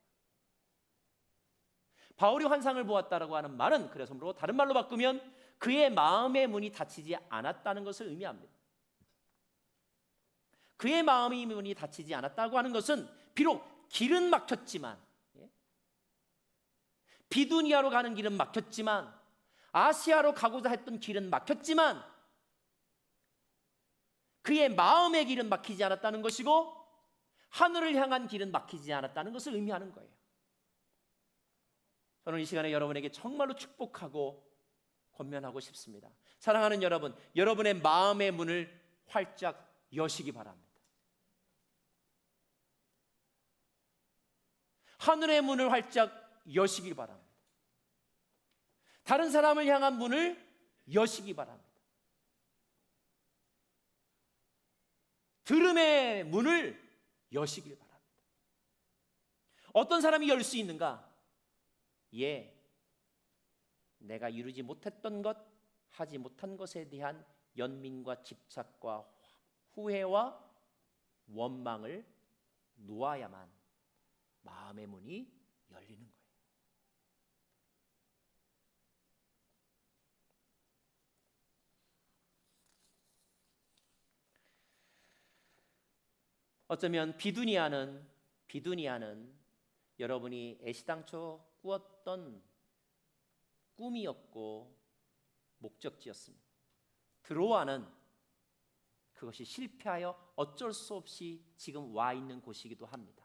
바울이 환상을 보았다라고 하는 말은 그래서 다른 말로 바꾸면 그의 마음의 문이 닫히지 않았다는 것을 의미합니다. 그의 마음의 문이 닫히지 않았다고 하는 것은 비록 길은 막혔지만, 비두니아로 가는 길은 막혔지만, 아시아로 가고자 했던 길은 막혔지만 그의 마음의 길은 막히지 않았다는 것이고 하늘을 향한 길은 막히지 않았다는 것을 의미하는 거예요. 저는 이 시간에 여러분에게 정말로 축복하고 권면하고 싶습니다. 사랑하는 여러분, 여러분의 마음의 문을 활짝 여시기 바랍니다. 하늘의 문을 활짝 여시기 바랍니다. 다른 사람을 향한 문을 여시기 바랍니다. 들음의 문을 여시길 바랍니다. 어떤 사람이 열 수 있는가? 내가 이루지 못했던 것, 하지 못한 것에 대한 연민과 집착과 후회와 원망을 놓아야만 마음의 문이 열리는 거예요. 어쩌면 비두니아는 여러분이 애시당초 꾸었던 꿈이었고 목적지였습니다. 드로아는 그것이 실패하여 어쩔 수 없이 지금 와 있는 곳이기도 합니다.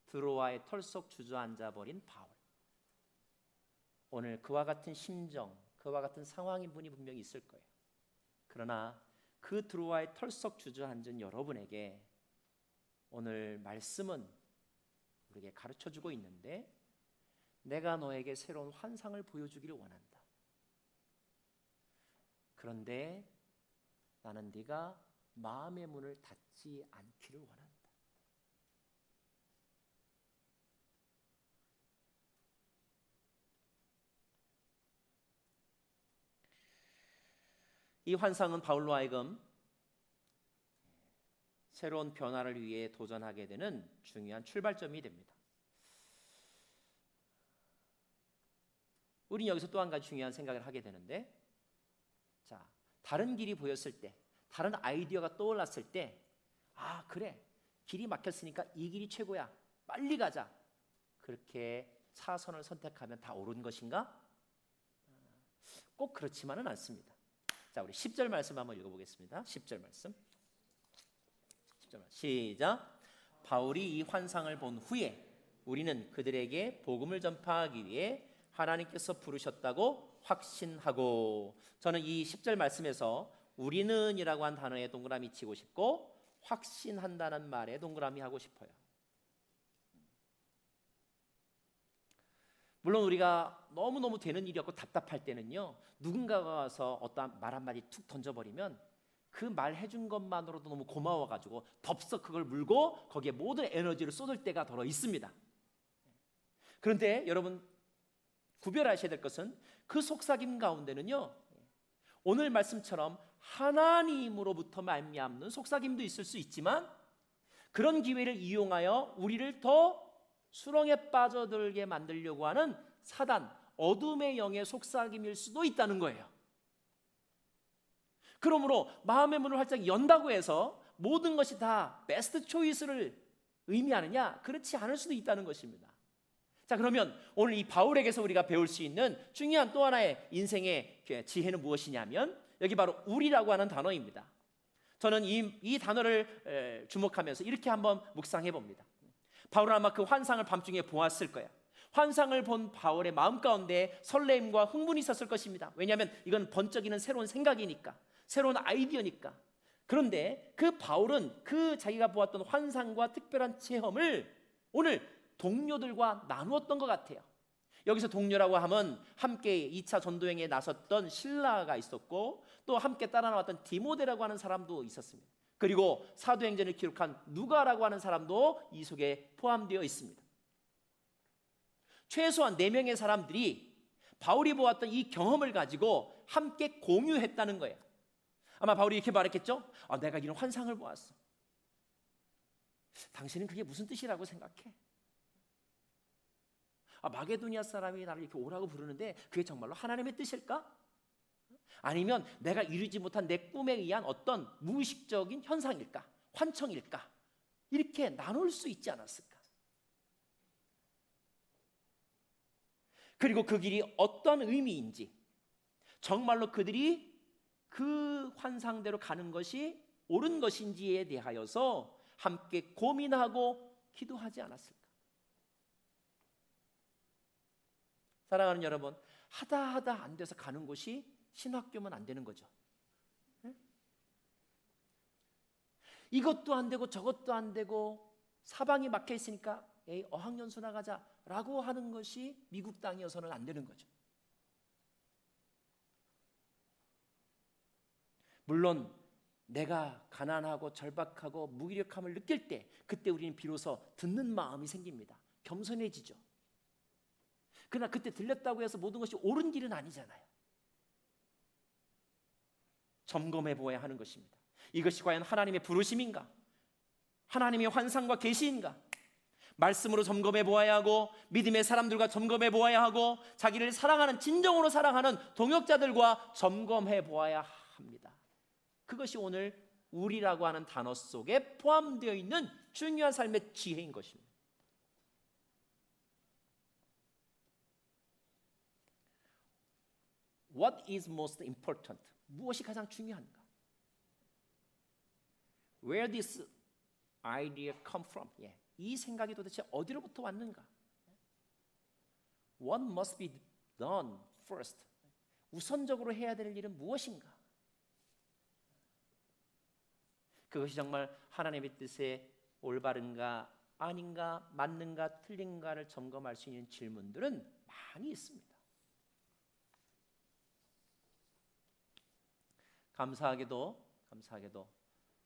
드로아의 털속 주저앉아 버린 바울. 오늘 그와 같은 심정, 그와 같은 상황인 분이 분명히 있을 거예요. 그러나 그 드로아의 털속 주저앉은 여러분에게 오늘 말씀은 우리에게 가르쳐주고 있는데, 내가 너에게 새로운 환상을 보여주기를 원한다. 그런데 나는 네가 마음의 문을 닫지 않기를 원한다. 이 환상은 바울로 하여금 새로운 변화를 위해 도전하게 되는 중요한 출발점이 됩니다. 우리는 여기서 또 한 가지 중요한 생각을 하게 되는데, 자, 다른 길이 보였을 때, 다른 아이디어가 떠올랐을 때, 아, 그래, 길이 막혔으니까 이 길이 최고야, 빨리 가자, 그렇게 차선을 선택하면 다 옳은 것인가? 꼭 그렇지만은 않습니다. 자, 우리 10절 말씀 한번 읽어보겠습니다. 10절 말씀. 시작. 바울이 이 환상을 본 후에 우리는 그들에게 복음을 전파하기 위해 하나님께서 부르셨다고 확신하고. 저는 이 10절 말씀에서 우리는이라고 한 단어에 동그라미 치고 싶고 확신한다는 말에 동그라미 하고 싶어요. 물론 우리가 너무너무 되는 일이 없고 답답할 때는요, 누군가가 와서 어떠한 말 한마디 툭 던져버리면 그 말 해준 것만으로도 너무 고마워가지고 덥석 그걸 물고 거기에 모든 에너지를 쏟을 때가 더러 있습니다. 그런데 여러분 구별하셔야 될 것은 그 속삭임 가운데는요, 오늘 말씀처럼 하나님으로부터 말미암는 속삭임도 있을 수 있지만, 그런 기회를 이용하여 우리를 더 수렁에 빠져들게 만들려고 하는 사단, 어둠의 영의 속삭임일 수도 있다는 거예요. 그러므로 마음의 문을 활짝 연다고 해서 모든 것이 다 베스트 초이스를 의미하느냐? 그렇지 않을 수도 있다는 것입니다. 자, 그러면 오늘 이 바울에게서 우리가 배울 수 있는 중요한 또 하나의 인생의 지혜는 무엇이냐면 여기 바로 우리라고 하는 단어입니다. 저는 이 단어를 주목하면서 이렇게 한번 묵상해 봅니다. 바울은 아마 그 환상을 밤중에 보았을 거야. 환상을 본 바울의 마음 가운데 설렘과 흥분이 있었을 것입니다. 왜냐하면 이건 번쩍이는 새로운 생각이니까, 새로운 아이디어니까. 그런데 그 바울은 그 자기가 보았던 환상과 특별한 체험을 오늘 동료들과 나누었던 것 같아요. 여기서 동료라고 하면 함께 2차 전도여행에 나섰던 실라가 있었고 또 함께 따라 나왔던 디모데라고 하는 사람도 있었습니다. 그리고 사도행전을 기록한 누가라고 하는 사람도 이 속에 포함되어 있습니다. 최소한 4명의 사람들이 바울이 보았던 이 경험을 가지고 함께 공유했다는 거예요. 아마 바울이 이렇게 말했겠죠? 내가 이런 환상을 보았어. 당신은 그게 무슨 뜻이라고 생각해? 마게도니아 사람이 나를 이렇게 오라고 부르는데 그게 정말로 하나님의 뜻일까? 아니면 내가 이루지 못한 내 꿈에 의한 어떤 무의식적인 현상일까? 환청일까? 이렇게 나눌 수 있지 않았을까? 그리고 그 길이 어떤 의미인지, 정말로 그들이 그 환상대로 가는 것이 옳은 것인지에 대하여서 함께 고민하고 기도하지 않았을까? 사랑하는 여러분, 하다 안 돼서 가는 곳이 신학교면 안 되는 거죠. 네? 이것도 안 되고 저것도 안 되고 사방이 막혀 있으니까 어학연수 나가자라고 하는 것이 미국 땅이어서는 안 되는 거죠. 물론 내가 가난하고 절박하고 무기력함을 느낄 때 그때 우리는 비로소 듣는 마음이 생깁니다. 겸손해지죠. 그러나 그때 들렸다고 해서 모든 것이 옳은 길은 아니잖아요. 점검해 보아야 하는 것입니다. 이것이 과연 하나님의 부르심인가? 하나님의 환상과 계시인가? 말씀으로 점검해 보아야 하고 믿음의 사람들과 점검해 보아야 하고 자기를 사랑하는, 진정으로 사랑하는 동역자들과 점검해 보아야 합니다. 그것이 오늘 우리라고 하는 단어 속에 포함되어 있는 중요한 삶의 지혜인 것입니다. What is most important? 무엇이 가장 중요한가? Where this idea come from? 이 생각이 도대체 어디로부터 왔는가? What must be done first? 우선적으로 해야 될 일은 무엇인가? 그것이 정말 하나님의 뜻에 올바른가 아닌가, 맞는가 틀린가를 점검할 수 있는 질문들은 많이 있습니다. 감사하게도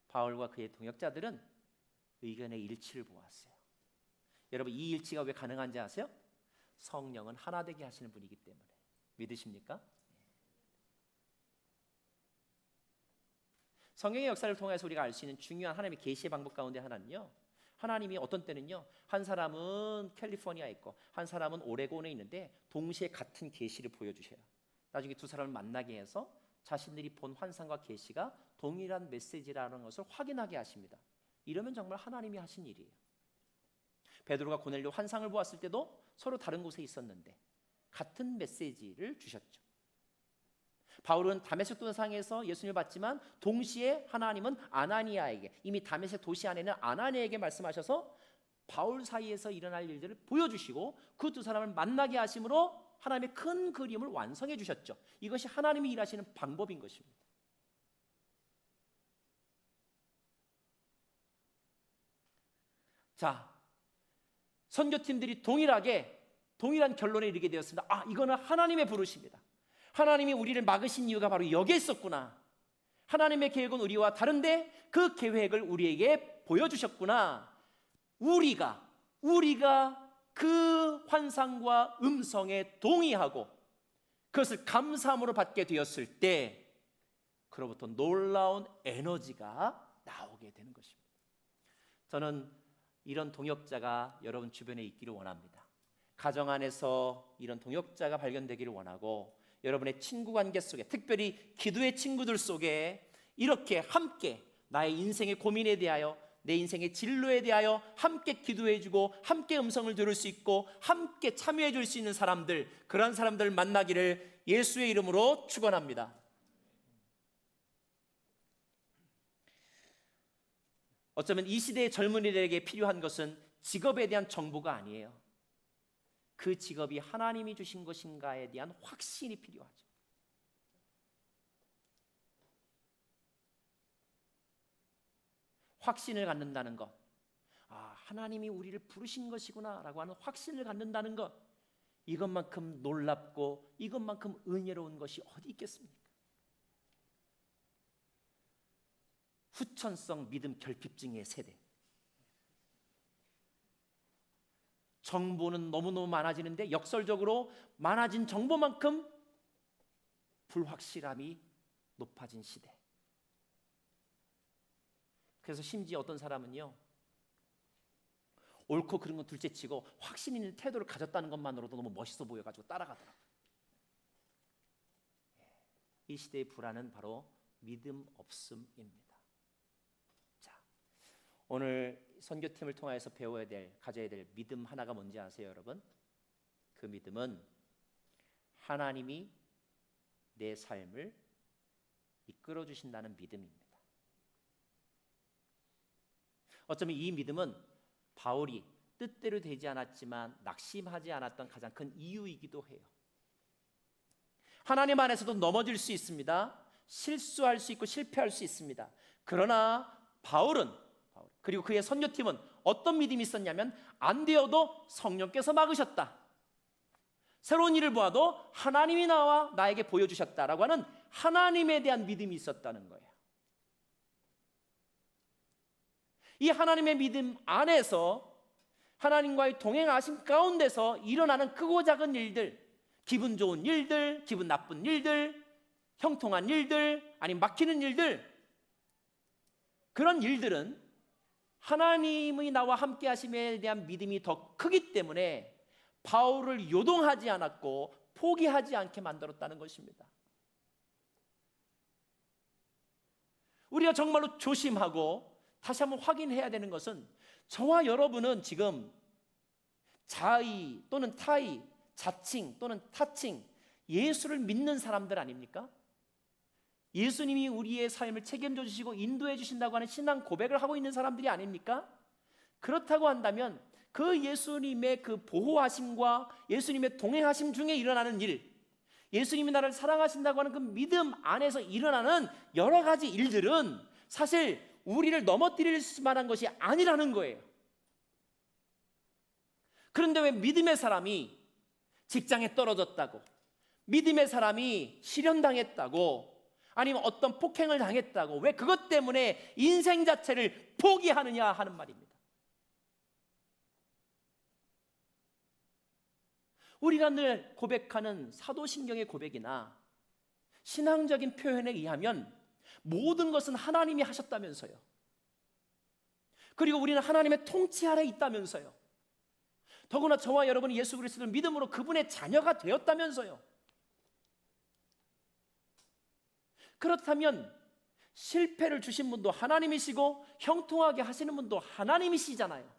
바울과 그의 동역자들은 의견의 일치를 보았어요. 여러분, 이 일치가 왜 가능한지 아세요? 성령은 하나 되게 하시는 분이기 때문에. 믿으십니까? 성경의 역사를 통해서 우리가 알 수 있는 중요한 하나님의 계시의 방법 가운데 하나는요, 하나님이 어떤 때는요 한 사람은 캘리포니아에 있고 한 사람은 오레곤에 있는데 동시에 같은 계시를 보여주셔요. 나중에 두 사람을 만나게 해서 자신들이 본 환상과 계시가 동일한 메시지라는 것을 확인하게 하십니다. 이러면 정말 하나님이 하신 일이에요. 베드로가 고넬료 환상을 보았을 때도 서로 다른 곳에 있었는데 같은 메시지를 주셨죠. 바울은 다메섹 도상에서 예수님을 봤지만 동시에 하나님은 아나니아에게, 이미 다메섹 도시 안에는 아나니아에게 말씀하셔서 바울 사이에서 일어날 일들을 보여주시고 그 두 사람을 만나게 하심으로 하나님의 큰 그림을 완성해 주셨죠. 이것이 하나님이 일하시는 방법인 것입니다. 자, 선교팀들이 동일한 결론에 이르게 되었습니다. 이거는 하나님의 부르심이다. 하나님이 우리를 막으신 이유가 바로 여기에 있었구나. 하나님의 계획은 우리와 다른데 그 계획을 우리에게 보여주셨구나. 우리가 그 환상과 음성에 동의하고 그것을 감사함으로 받게 되었을 때 그로부터 놀라운 에너지가 나오게 되는 것입니다. 저는 이런 동역자가 여러분 주변에 있기를 원합니다. 가정 안에서 이런 동역자가 발견되기를 원하고 여러분의 친구 관계 속에, 특별히 기도의 친구들 속에 이렇게 함께 나의 인생의 고민에 대하여 내 인생의 진로에 대하여 함께 기도해주고 함께 음성을 들을 수 있고 함께 참여해 줄 수 있는 사람들, 그런 사람들 만나기를 예수의 이름으로 축원합니다. 어쩌면 이 시대의 젊은이들에게 필요한 것은 직업에 대한 정보가 아니에요. 그 직업이 하나님이 주신 것인가에 대한 확신이 필요하죠. 확신을 갖는다는 것, 하나님이 우리를 부르신 것이구나 라고 하는 확신을 갖는다는 것, 이것만큼 놀랍고 이것만큼 은혜로운 것이 어디 있겠습니까? 후천성 믿음 결핍증의 세대. 정보는 너무너무 많아지는데 역설적으로 많아진 정보만큼 불확실함이 높아진 시대. 그래서 심지어 어떤 사람은요, 옳고 그른 건 둘째치고 확신 있는 태도를 가졌다는 것만으로도 너무 멋있어 보여가지고 따라가더라고요. 이 시대의 불안은 바로 믿음 없음입니다. 자, 오늘 선교팀을 통해서 배워야 될, 가져야 될 믿음 하나가 뭔지 아세요, 여러분? 그 믿음은 하나님이 내 삶을 이끌어 주신다는 믿음입니다. 어쩌면 이 믿음은 바울이 뜻대로 되지 않았지만 낙심하지 않았던 가장 큰 이유이기도 해요. 하나님 안에서도 넘어질 수 있습니다. 실수할 수 있고 실패할 수 있습니다. 그러나 바울은, 그리고 그의 선교팀은 어떤 믿음이 있었냐면, 안 되어도 성령께서 막으셨다. 새로운 일을 보아도 하나님이 나와 나에게 보여주셨다라고 하는 하나님에 대한 믿음이 있었다는 거예요. 이 하나님의 믿음 안에서 하나님과의 동행하심 가운데서 일어나는 크고 작은 일들, 기분 좋은 일들, 기분 나쁜 일들, 형통한 일들, 아니면 막히는 일들, 그런 일들은 하나님이 나와 함께 하심에 대한 믿음이 더 크기 때문에 바울을 요동하지 않았고 포기하지 않게 만들었다는 것입니다. 우리가 정말로 조심하고 다시 한번 확인해야 되는 것은, 저와 여러분은 지금 자의 또는 타의, 자칭 또는 타칭, 예수를 믿는 사람들 아닙니까? 예수님이 우리의 삶을 책임져 주시고 인도해 주신다고 하는 신앙 고백을 하고 있는 사람들이 아닙니까? 그렇다고 한다면 그 예수님의 그 보호하심과 예수님의 동행하심 중에 일어나는 일, 예수님이 나를 사랑하신다고 하는 그 믿음 안에서 일어나는 여러 가지 일들은 사실 우리를 넘어뜨릴 만한 것이 아니라는 거예요. 그런데 왜 믿음의 사람이 직장에 떨어졌다고, 믿음의 사람이 실현당했다고, 아니면 어떤 폭행을 당했다고, 왜 그것 때문에 인생 자체를 포기하느냐 하는 말입니다. 우리가 늘 고백하는 사도신경의 고백이나 신앙적인 표현에 의하면 모든 것은 하나님이 하셨다면서요. 그리고 우리는 하나님의 통치 아래 있다면서요. 더구나 저와 여러분이 예수 그리스도를 믿음으로 그분의 자녀가 되었다면서요. 그렇다면 실패를 주신 분도 하나님이시고 형통하게 하시는 분도 하나님이시잖아요.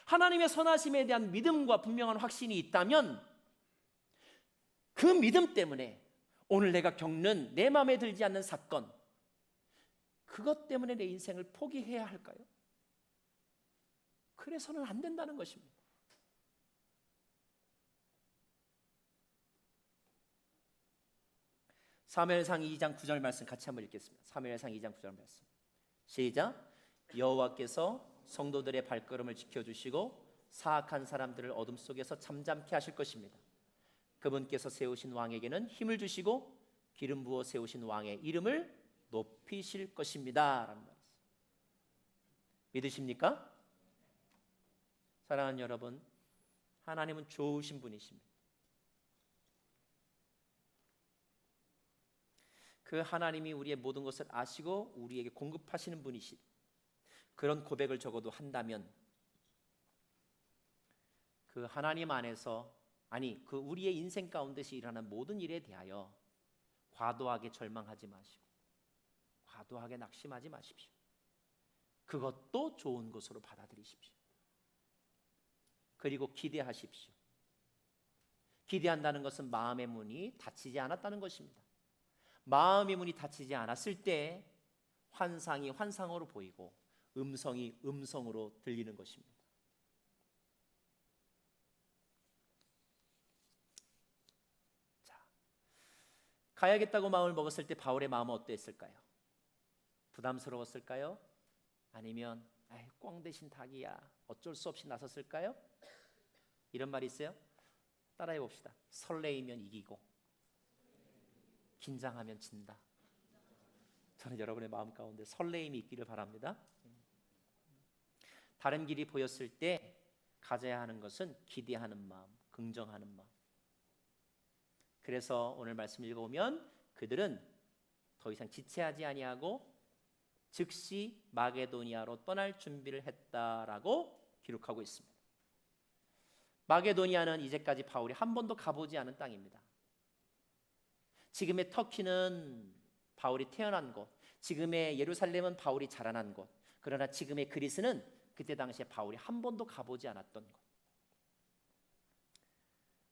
하나님의 선하심에 대한 믿음과 분명한 확신이 있다면 그 믿음 때문에 오늘 내가 겪는 내 마음에 들지 않는 사건, 그것 때문에 내 인생을 포기해야 할까요? 그래서는 안 된다는 것입니다. 사무엘상 2장 9절 말씀 같이 한번 읽겠습니다. 사무엘상 2장 9절 말씀. 시작. 여호와께서 성도들의 발걸음을 지켜주시고 사악한 사람들을 어둠 속에서 잠잠케 하실 것입니다. 그분께서 세우신 왕에게는 힘을 주시고 기름 부어 세우신 왕의 이름을 높이실 것입니다 라는 말씀. 믿으십니까? 사랑하는 여러분, 하나님은 좋으신 분이십니다. 그 하나님이 우리의 모든 것을 아시고 우리에게 공급하시는 분이시, 그런 고백을 적어도 한다면 그 하나님 안에서, 아니 그 우리의 인생 가운데서 일어나는 모든 일에 대하여 과도하게 절망하지 마시고 과도하게 낙심하지 마십시오. 그것도 좋은 것으로 받아들이십시오. 그리고 기대하십시오. 기대한다는 것은 마음의 문이 닫히지 않았다는 것입니다. 마음의 문이 닫히지 않았을 때 환상이 환상으로 보이고 음성이 음성으로 들리는 것입니다. 자, 가야겠다고 마음을 먹었을 때 바울의 마음은 어땠을까요? 부담스러웠을까요? 아니면 꽝 대신 닭이야 어쩔 수 없이 나섰을까요? 이런 말이 있어요. 따라해 봅시다. 설레이면 이기고 긴장하면 진다. 저는 여러분의 마음 가운데 설레임이 있기를 바랍니다. 다른 길이 보였을 때 가져야 하는 것은 기대하는 마음, 긍정하는 마음. 그래서 오늘 말씀 읽어보면 그들은 더 이상 지체하지 아니하고 즉시 마게도니아로 떠날 준비를 했다라고 기록하고 있습니다. 마게도니아는 이제까지 바울이 한 번도 가보지 않은 땅입니다. 지금의 터키는 바울이 태어난 곳, 지금의 예루살렘은 바울이 자라난 곳, 그러나 지금의 그리스는 그때 당시에 바울이 한 번도 가보지 않았던 곳.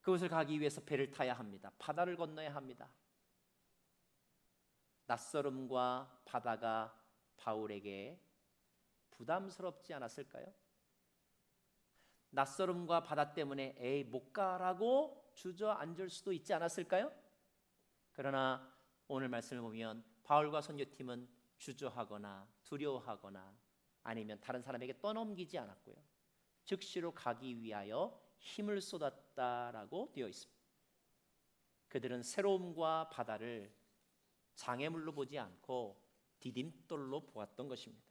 그곳을 가기 위해서 배를 타야 합니다. 바다를 건너야 합니다. 낯설음과 바다가 바울에게 부담스럽지 않았을까요? 낯설음과 바다 때문에 에이 못 가라고 주저앉을 수도 있지 않았을까요? 그러나 오늘 말씀을 보면 바울과 선교팀은 주저하거나 두려워하거나 아니면 다른 사람에게 떠넘기지 않았고요. 즉시로 가기 위하여 힘을 쏟았다라고 되어 있습니다. 그들은 새로움과 바다를 장애물로 보지 않고 디딤돌로 보았던 것입니다.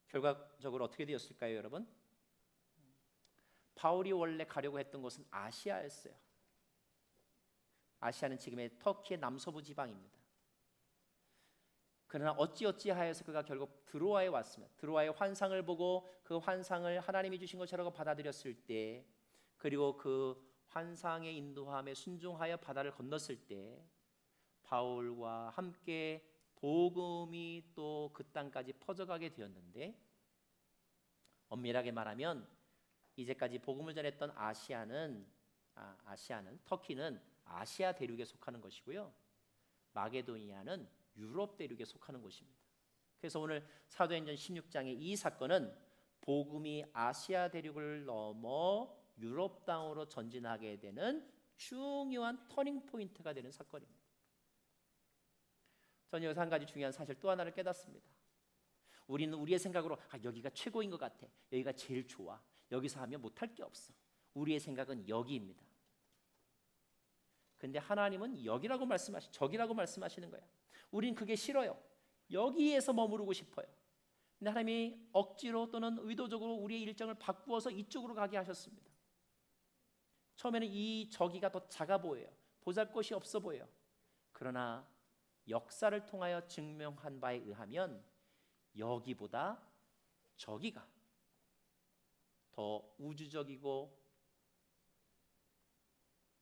결과적으로 어떻게 되었을까요, 여러분? 바울이 원래 가려고 했던 곳은 아시아였어요. 아시아는 지금의 터키의 남서부 지방입니다. 그러나 어찌어찌하여서 그가 결국 드로아에 왔으면 드로아의 환상을 보고 그 환상을 하나님이 주신 것이라고 받아들였을 때, 그리고 그 환상의 인도함에 순종하여 바다를 건넜을 때 바울과 함께 복음이 또 그 땅까지 퍼져가게 되었는데, 엄밀하게 말하면 이제까지 복음을 전했던 아시아는 터키는 아시아 대륙에 속하는 것이고요, 마게도니아는 유럽 대륙에 속하는 곳입니다. 그래서 오늘 사도행전 16장의 이 사건은 복음이 아시아 대륙을 넘어 유럽 땅으로 전진하게 되는 중요한 터닝 포인트가 되는 사건입니다. 저는 여기서 한 가지 중요한 사실 또 하나를 깨닫습니다. 우리는 우리의 생각으로 여기가 최고인 것 같아, 여기가 제일 좋아, 여기서 하면 못할 게 없어. 우리의 생각은 여기입니다. 근데 하나님은 여기라고 저기라고 말씀하시는 거야. 우린 그게 싫어요. 여기에서 머무르고 싶어요. 근데 하나님이 억지로 또는 의도적으로 우리의 일정을 바꾸어서 이쪽으로 가게 하셨습니다. 처음에는 이 저기가 더 작아 보여요. 보잘것이 없어 보여요. 그러나 역사를 통하여 증명한 바에 의하면 여기보다 저기가 더 우주적이고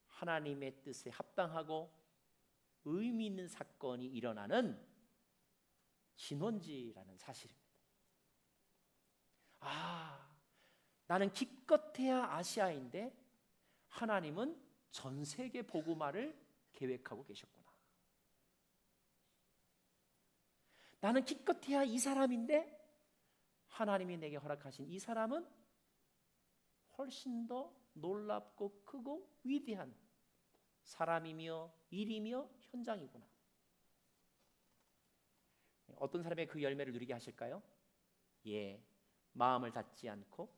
하나님의 뜻에 합당하고 의미 있는 사건이 일어나는 진원지라는 사실입니다. 나는 기껏해야 아시아인데 하나님은 전 세계 복음화를 계획하고 계셨구나. 나는 기껏해야 이 사람인데 하나님이 내게 허락하신 이 사람은 훨씬 더 놀랍고 크고 위대한 사람이며 일이며 현장이구나. 어떤 사람의 그 열매를 누리게 하실까요? 마음을 닫지 않고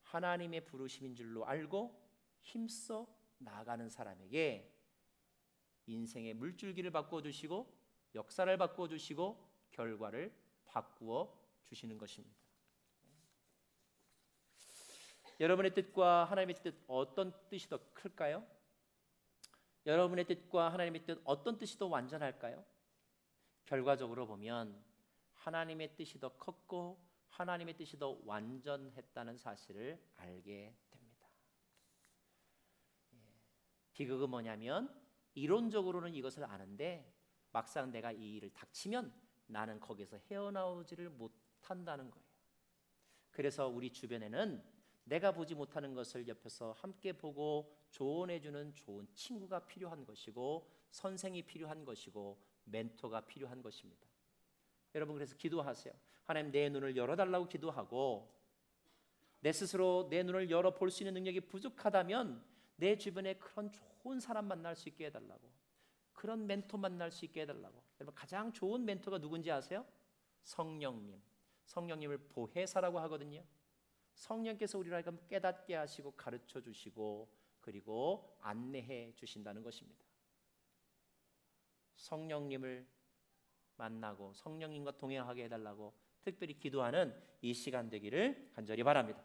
하나님의 부르심인 줄로 알고 힘써 나아가는 사람에게 인생의 물줄기를 바꾸어 주시고 역사를 바꾸어 주시고 결과를 바꾸어 주시는 것입니다. 여러분의 뜻과 하나님의 뜻, 어떤 뜻이 더 클까요? 여러분의 뜻과 하나님의 뜻, 어떤 뜻이 더 완전할까요? 결과적으로 보면 하나님의 뜻이 더 컸고 하나님의 뜻이 더 완전했다는 사실을 알게 됩니다. 비극은 뭐냐면 이론적으로는 이것을 아는데 막상 내가 이 일을 닥치면 나는 거기서 헤어나오지를 못한다는 거예요. 그래서 우리 주변에는 내가 보지 못하는 것을 옆에서 함께 보고 조언해주는 좋은 친구가 필요한 것이고, 선생이 필요한 것이고, 멘토가 필요한 것입니다. 여러분, 그래서 기도하세요. 하나님, 내 눈을 열어달라고 기도하고, 내 스스로 내 눈을 열어 볼 수 있는 능력이 부족하다면 내 주변에 그런 좋은 사람 만날 수 있게 해달라고, 그런 멘토 만날 수 있게 해달라고. 여러분, 가장 좋은 멘토가 누군지 아세요? 성령님. 성령님을 보혜사라고 하거든요. 성령께서 우리를 하여금 깨닫게 하시고 가르쳐 주시고 그리고 안내해 주신다는 것입니다. 성령님을 만나고 성령님과 동행하게 해달라고 특별히 기도하는 이 시간 되기를 간절히 바랍니다.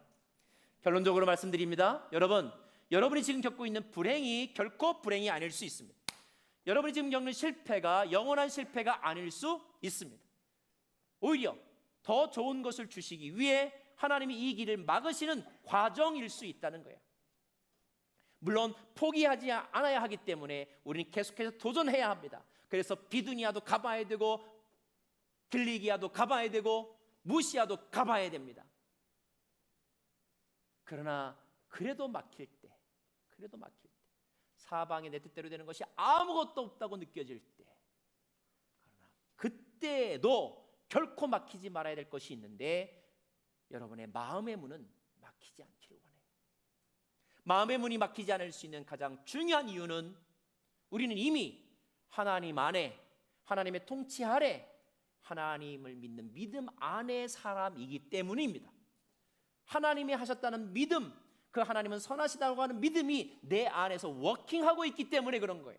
결론적으로 말씀드립니다. 여러분이 지금 겪고 있는 불행이 결코 불행이 아닐 수 있습니다. 여러분이 지금 겪는 실패가 영원한 실패가 아닐 수 있습니다. 오히려 더 좋은 것을 주시기 위해 하나님이 이 길을 막으시는 과정일 수 있다는 거예요. 물론 포기하지 않아야 하기 때문에 우리는 계속해서 도전해야 합니다. 그래서 비두니아도 가봐야 되고 길리기아도 가봐야 되고 무시아도 가봐야 됩니다. 그러나 그래도 막힐 때, 사방에 내 뜻대로 되는 것이 아무것도 없다고 느껴질 때, 그러나 그때도 결코 막히지 말아야 될 것이 있는데, 여러분의 마음의 문은 막히지 않기를 원해요. 마음의 문이 막히지 않을 수 있는 가장 중요한 이유는 우리는 이미 하나님 안에, 하나님의 통치 아래, 하나님을 믿는 믿음 안의 사람이기 때문입니다. 하나님이 하셨다는 믿음, 그 하나님은 선하시다고 하는 믿음이 내 안에서 워킹하고 있기 때문에 그런 거예요.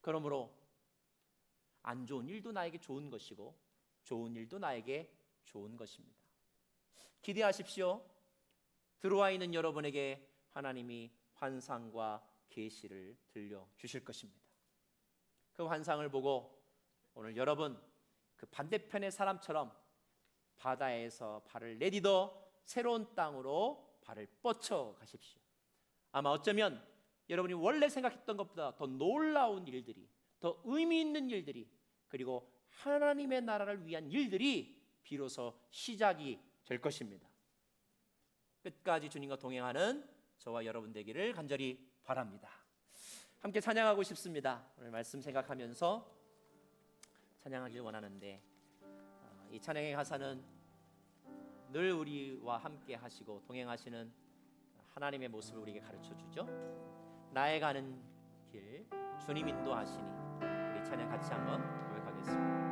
그러므로 안 좋은 일도 나에게 좋은 것이고 좋은 일도 나에게 좋은 것입니다. 기대하십시오. 들어와 있는 여러분에게 하나님이 환상과 계시를 들려주실 것입니다. 그 환상을 보고 오늘 여러분 그 반대편의 사람처럼 바다에서 발을 내디뎌 새로운 땅으로 발을 뻗쳐 가십시오. 아마 어쩌면 여러분이 원래 생각했던 것보다 더 놀라운 일들이, 더 의미 있는 일들이, 그리고 하나님의 나라를 위한 일들이 비로소 시작이 될 것입니다. 끝까지 주님과 동행하는 저와 여러분 되기를 간절히 바랍니다. 함께 찬양하고 싶습니다. 오늘 말씀 생각하면서 찬양하길 원하는데, 이 찬양의 가사는 늘 우리와 함께 하시고 동행하시는 하나님의 모습을 우리에게 가르쳐 주죠. 나의 가는 길 주님 인도하시니. 우리 찬양 같이 한번 고백하겠습니다.